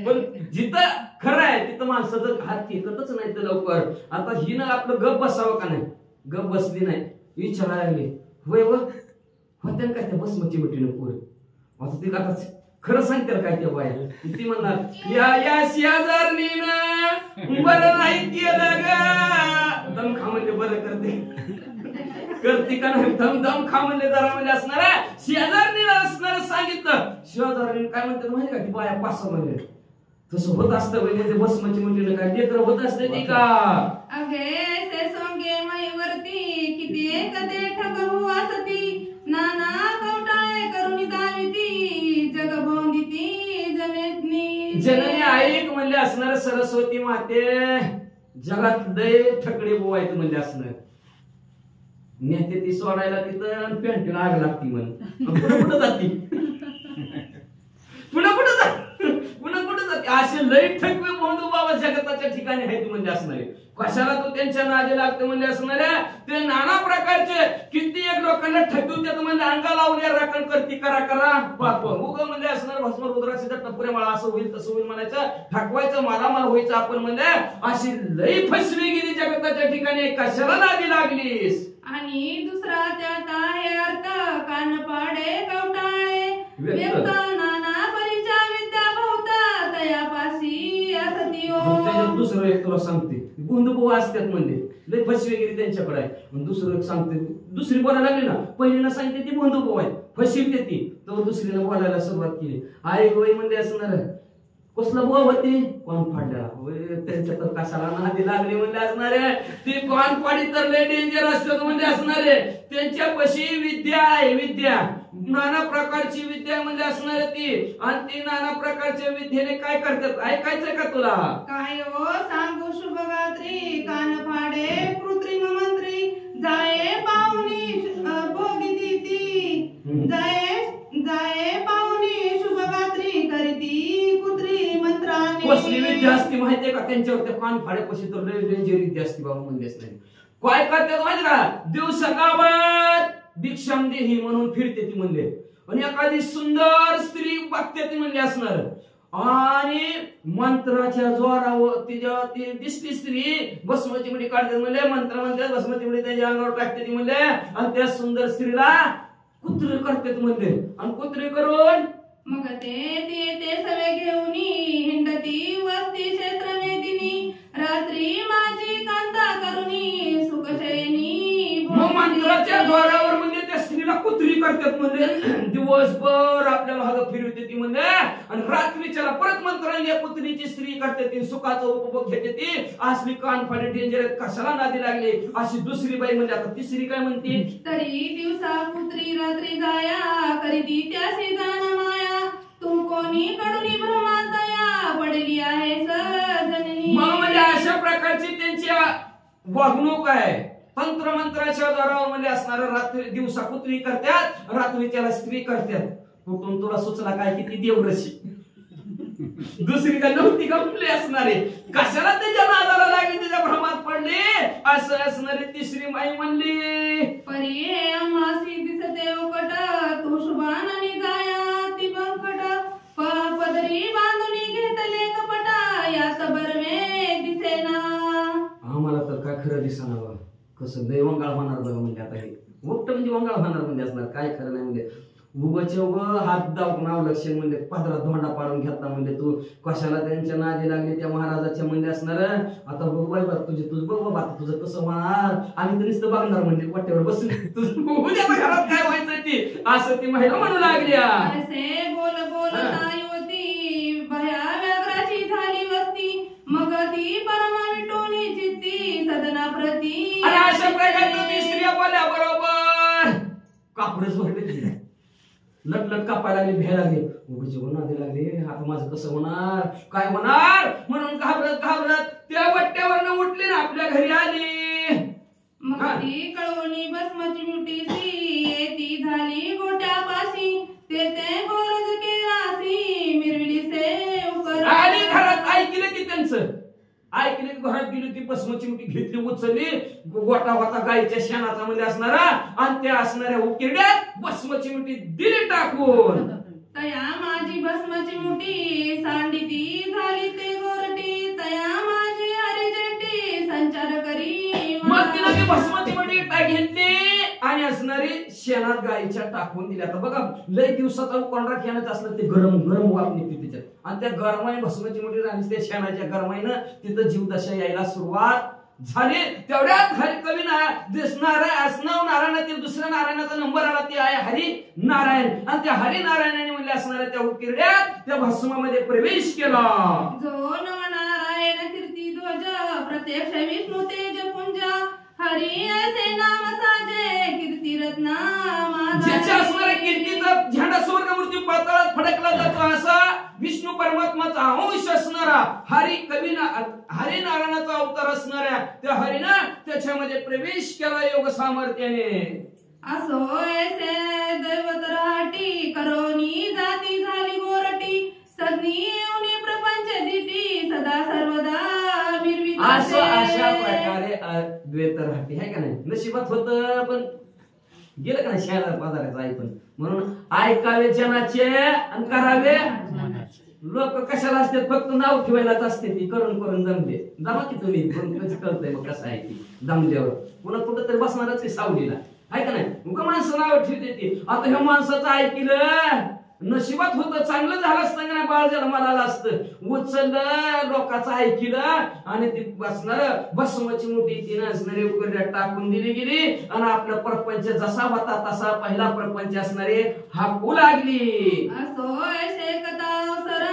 पण जिथं खरं आहे तिथं माणसं जर हात टेकतच नाही तर लवकर. आता ही ना आपलं गप बसावं का नाही गप बसली नाही विचारायला लागली होय व होत्या काय त्या बसमची बटीनं पोर आता ती आता खरं सांगते काय त्या बाया ती म्हणणार या या शेजारणीनं बरं नाही केलं ग दम खा म्हणजे बरं करते का नाही दम दम खा म्हणजे जरा म्हणजे असणार शेजारणीला असणार सांगितलं. शेजारणीनं काय म्हणतात माहिती का ती बाया 5-6 म्हणजे तसं होत असतं म्हणजे बसमची म्हणजे काय लेकर होत असते ती का अगे से सोंगे माईवरती किती एक देठ करू असती नाना कवटाळे करुणी दाविती जग भोंदिती जनेतनी. जननी ऐक म्हणले असणार सरस्वती माते जगात लय ठकडे बोवायत म्हणजे असणार. नेते ती सोडायला तिथं पॅन्टीला आग लागती म्हणून पुढे कुठं जाती पुन्हा कुठं जाते असे लय ठकवे बोंधू बाबा जगताच्या ठिकाणी आहेत म्हणजे असणारे. कशाला तो त्यांच्या नादी लागते म्हणजे असणाऱ्या ते नाना प्रकारचे किती एक लोकांना ठकवून देत म्हणजे अंगा लावल्या राखण करती करा पाप उग म्हणजे असणार भस्म रुद्राक्षाच्या टपुरे मला असं होईल तसं होईल म्हणायचं ठकवायचं मला व्हायचं आपण म्हणजे अशी लई फसवी गेली जगताच्या ठिकाणी कशाला नादी लागलीस. आणि दुसरा त्यात आहे अर्थ कान पाडे कवटाळे व्यक्त नाना परिचा विद्या बहुता तयापाशी असती ओ. दुसरं एक तुला सांगते गुंदबो असतात म्हणजे लय फसवी गेली त्यांच्याकडे आहे. दुसरं एक सांगते दुसरी बोलायला लागली ना पहिलीनं सांगते ती गुंदबो आहे फसवते ती तो दुसरीनं बोलायला सुरुवात केली आई वय म्हणजे असणार कसलं बुवा होती कोण फाडल्या त्यांच्या तर कशाला नादी लागली म्हणजे असणारे. ती कोण पाडी तर लय डेंजर असतात म्हणजे असणारे. त्यांच्यापाशी विद्या आहे विद्या नाना प्रकारची विद्या म्हणजे असणारे ती. आणि ती नाना प्रकारच्या विद्येने काय करतात ऐकायचंय का तुला काय ओ सांगू शुभगात्री कान फाडे कृत्रिम मंत्री जाये पाहुणी भोगी ती जाये पाहुणी शुभगात्री करीती कुत्री मंत्राने. कसली विद्या असती माहितीये का त्यांच्यावर त्या कान फाड्यापाशी तर लय डेंजर विद्या असती बाबा म्हणजे नाही. काय करतात माहिती का दिवस गावात भिक्षाम देही म्हणून फिरते ती म्हणले. आणि एखादी सुंदर स्त्री बघते ती म्हणले असणार. आणि मंत्राच्या जोरावर तिच्या ती दिसती स्त्री भस्माची मुठी काढते म्हणले मंत्र म्हणते भस्माची मुठी त्यांच्या अंगावर टाकते ती म्हणले. आणि त्या सुंदर स्त्रीला कुत्री करतात म्हणले. आणि कुत्री करून मग ते सवे घेऊनी हिंडती वस्ती क्षेत्र मेदिनी रात्री माझी कांता करुणी सुखशयनी. मंत्राच्या जोरावर म्हणजे त्या स्त्रीला कुत्री करतात म्हणजे दिवसभर आपल्या मागे फिरवते ती म्हणजे. आणि रात्रीच्याला परत मंत्राने कुत्रीची स्त्री करते ती सुखाचा उपभोग घेते ती. असली कान फाडे डेंजर कशाला नादी लागली अशी दुसरी बाई म्हणजे. आता तिसरी काय म्हणते तरी दिवसा कुत्री रात्री जाया करीती त्याशी जाण माया तू कोणी कडुनी भ्रमात दया पडली आहे सजननी. मग म्हणजे अशा प्रकारची त्यांची वागणूक आहे. तंत्रमंत्राच्या द्वारा म्हणजे असणार रात्री दिवसा कुत्री करतात रात्री त्याला स्त्री करतात. कुठून तुला सुचला काय किती देवरशी दुसरी काय नव्हती का मुली असणारे कशाला त्याच्या नादाला लागली त्याच्या भ्रमात पडले असं असणारे. तिसरी माई म्हणली परी हे अमासी दिसते उकट तू शुभानानी जाया ती बंकट पदरी बांधुनी घेतले कपटा यात बरवे दिसेना. आम्हाला तर काय खरं दिसणार बा कसं लय वंगाळ होणार बघा म्हणजे. आता हे मोठं म्हणजे वंगाळ होणार म्हणजे असणार काय खरं नाही म्हणजे. उगाचे हात दाखवून लक्ष म्हणले पदरात धोंडा पाडून घेतला म्हणले तू कशाला त्यांच्या नादी लागले त्या महाराजाच्या म्हणजे असणार आता बघ बाई बघ तुझं बघ बाबा आता तुझं कसं होणार आम्ही तर नुसतं बघणार म्हणजे वाट्यावर बसले तुझं उद्या घरात काय व्हायचं ती असं ती महिला म्हणू लागल्या असे बोल बोलता युवती भया व्याघ्राची झाली वस्ती मग ती परमा विटोनी चित्ती सदना प्रती आणि अशा प्रकारे स्त्रिया बोलल्या बरोबर कापडच भरले लटलट कापायला लागले भ्यायला लागले उगाच नादी लागले आता माझं कसं होणार काय होणार म्हणून घाबरत घाबरत त्या वट्ट्यावरनं उठली ना आपल्या घरी आली मग ती कळवणी भस्माची मुठीसी ती झाली गोट्यापाशी ते गोरज केरासी मिरविली से आणि घरात ऐकलं की त्यांचं ऐकले घरात गेली ती भस्माची मुठी घेतली उचलली गोटा होता गायीच्या शेणाचा मध्ये असणारा आणि त्या असणाऱ्या उकिरड्यात भस्माची मुठी दिली टाकून तया माझी भस्माची मुठी सांडी ती झाली ते गोरटी तया माझी हरिजेटी संचार करी मग तिला ती भस्माची मुठी घेतली आणि असणारी शेणात गायीच्या टाकून दिल्या आता बघा लय दिवसाचा कोंडरा खेळत असलं ते गरम गरम वाफ निघते त्याच्यात आणि त्या गरमाई भस्माची मुठी राहिली त्या शेणाच्या गरमाईनं तिथं जीवदशा यायला सुरुवात झाली तेवढ्यात हरी कवी दिसणारा असणाव नारायणातील दुसऱ्या नारायणाचा नंबर आला ते आहे हरी नारायण आणि त्या हरी नारायणाने म्हणले असणाऱ्या त्या उकिरड्यात त्या भस्मामध्ये प्रवेश केला जो नवनारायण कीर्ती ध्वज प्रत्यक्ष विष्णू तेज पुंज हरी असे नाम साजे कीर्ती रत्ना ज्याच्या असणाऱ्या कीर्तीचा झेंडा स्वर्गमूर्ती पाताळात फडकला जातो असा विष्णू परमात्माचा अंश असणारा हरी हरी नारायणाचा अवतार असणाऱ्या त्या हरीनं त्याच्यामध्ये प्रवेश केला योग सामर्थ्याने असो ऐसे दैवत राहटी करोनी जाती झाली गोरटी सगनी येऊनी प्रपंच दिटी सदा सर्वदा मिरवी असं अशा प्रकारे द्वैत राहते है का नाही नशिबात होत पण गेलं का नाही शाळा बाजाराचं ऐकून म्हणून ऐकावे जनाचे आणि करावे लोक कशाला असतात फक्त नाव ठेवायलाच असते ती करून करून जमले जमा की तुम्ही कसं कळतंय मग कसं आहे ती जमल्यावर पुन्हा कुठं तरी बसणारच की सावलीला आहे का नाही मग माणसं नाव ठेवते ती आता ह्या माणसाचं ऐकलं नशिबात होतं चांगलं झालं असतं ना बाळ जन्माला आलं असतं उचललं लोकांचं ऐकलं आणि ती बसणार भस्माची मोठी तिने असणारे उघड्यात टाकून दिली गेली आणि आपला प्रपंच जसा होता तसा पहिला प्रपंच असणारे हाकू लागली असो ऐसे कथा सर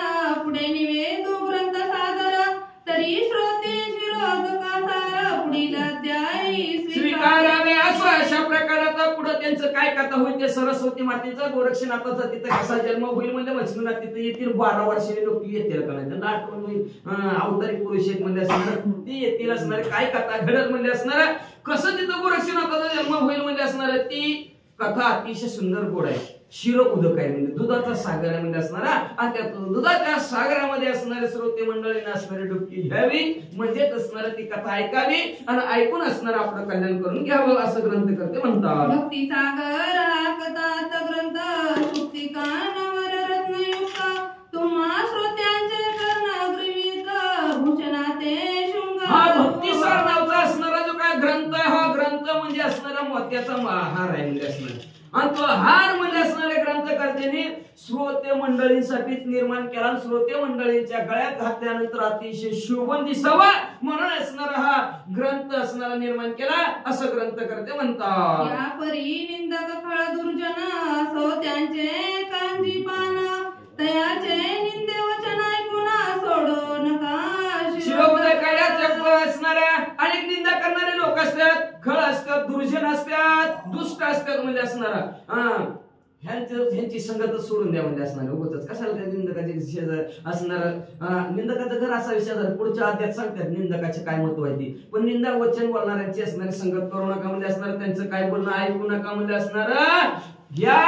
पुढे निवेदू ग्रंथ सादर तरी श्रोते विरोधकासार पुढील अध्यायी स्वीकारावे असं अशा प्रकाराचा पुढे त्यांचं काय कथा होईल ते सरस्वती मातेचा गोरक्षनाथाचा तिथं कसा जन्म होईल म्हणजे मच्छिंद्रनाथ तिथं येतील 12 वर्षांनी लोक येतील का नाही त्यांना आठवण होईल अवतारी पुरुष एक म्हणजे असणार ती येतील असणारे काय कथा घडत म्हणजे असणार कसं तिथं गोरक्षनाथाचा जन्म होईल म्हणजे असणार ती कथा अतिशय सुंदर गोड आहे शिर उदक आहे म्हणजे दुधाचा सागर आहे म्हणजे असणारा आणि त्या दुधाच्या सागरामध्ये असणारे श्रोते मंडळीने असणारी डुबकी घ्यावी म्हणजेच असणार ती कथा ऐकावी आणि ऐकून असणार आपलं कल्याण करून घ्यावं असं ग्रंथकर्ते म्हणतात भक्ती सागर हा कथात ग्रंथ सुप्तिका नवर रत्नयुक्त तुम्हा श्रोत्यांचे कर्ण ग्रीवित भूषणाते शृंगार हा भक्तिसार नावाचा असणारा जो काय ग्रंथ हा ग्रंथ म्हणजे असणारा मोत्याचा हार आहे म्हणजे असणार आणि तो हार म्हणजे असणाऱ्या ग्रंथकर्त्यांनी श्रोते मंडळींसाठीच निर्माण केला श्रोते मंडळींच्या गळ्यात घातल्यानंतर अतिशय शोभून दिसावा म्हणून असणारा हा ग्रंथ असणारा निर्माण केला असं ग्रंथकर्ते म्हणतात या परी निंदक खळ दुर्जन असो त्यांचे कांजी पान तयाचे निंदे वचन ऐकून सोडो नका शिरोमध्ये काय असणाऱ्या अनेक निंदा करणारे लोक असतात खळ असतात दुर्जन असतात दुष्ट असतात म्हणजे असणारा ह्यांची संगतच सोडून द्या म्हणजे असणार उगाच कशाला त्या निंदकाचे असणार निंदकाचं घर असा विषय झाला पुढच्या अध्यात सांगतात निंदकाचे काय महत्व आहे ती पण निंदा वचन बोलणाऱ्यांची असणारी संगत करू नका म्हणजे असणार त्यांचं काय बोलणं ऐकू नका म्हणजे असणार या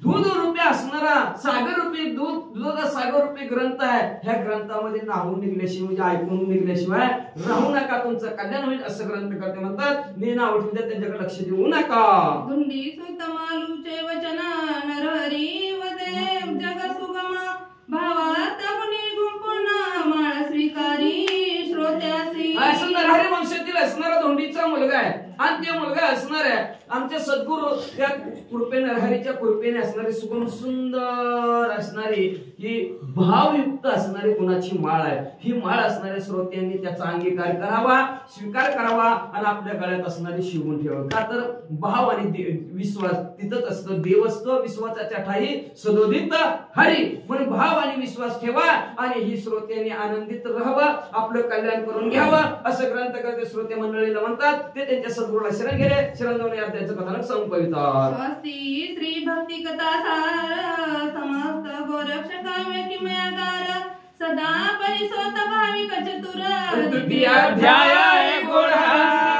दूध रूपी असणारा सागर रूपी दुधाचा सागर रूपी ग्रंथ आहे ह्या ग्रंथामध्ये नाहून निघल्याशिवाय म्हणजे ऐकून निघल्याशिवाय राहू नका तुमचं कल्याण होईल असं ग्रंथकर्ते म्हणतात ने नाव ठेवतात त्यांच्याकडे लक्ष देऊ नका धुंडी सुतमालूचे वचन नरहरी वदे जग सुगम भावात गुणी गुंपुण माळ स्वीकारी श्रोत्यासी सुंदर हरिवंशातील असणारा धोंडीचा मुलगा आहे आणि ते मुलगा असणार आहे आमच्या सद्गुरू त्या कृपेने हरीच्या कृपेने असणारी सुगम सुंदर असणारी ही भावयुक्त असणारी गुणाची माळ आहे. ही माळ असणाऱ्या श्रोत्यांनी त्याचा अंगीकार करावा, स्वीकार करावा आणि आपल्या गळ्यात असणारी शिवून ठेवावी. का तर भाव आणि विश्वास तिथंच असतं. देव असतो विश्वासाच्या ठाई सदोदित हरी. म्हणून भाव आणि विश्वास ठेवा आणि ही श्रोत्यांनी आनंदित राहावं, आपलं कल्याण करून घ्यावं असं ग्रंथकर्ते श्रोते मंडळीला म्हणतात. ते त्यांच्या सद्गुरूला शरण गेले. शरण जाऊन या त्याचं कथानक संपवितात. स्वस्ती श्री भक्ती कथा सार समस्त गोरक्ष काव्य किमयागार सदा परिसोत भाविक चतुर द्वितीयाध्याय गोड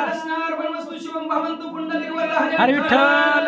कृष्णार्पणमस्तु. शुभं भवन्तु. पुंडलिक वरद हरी विठ्ठल.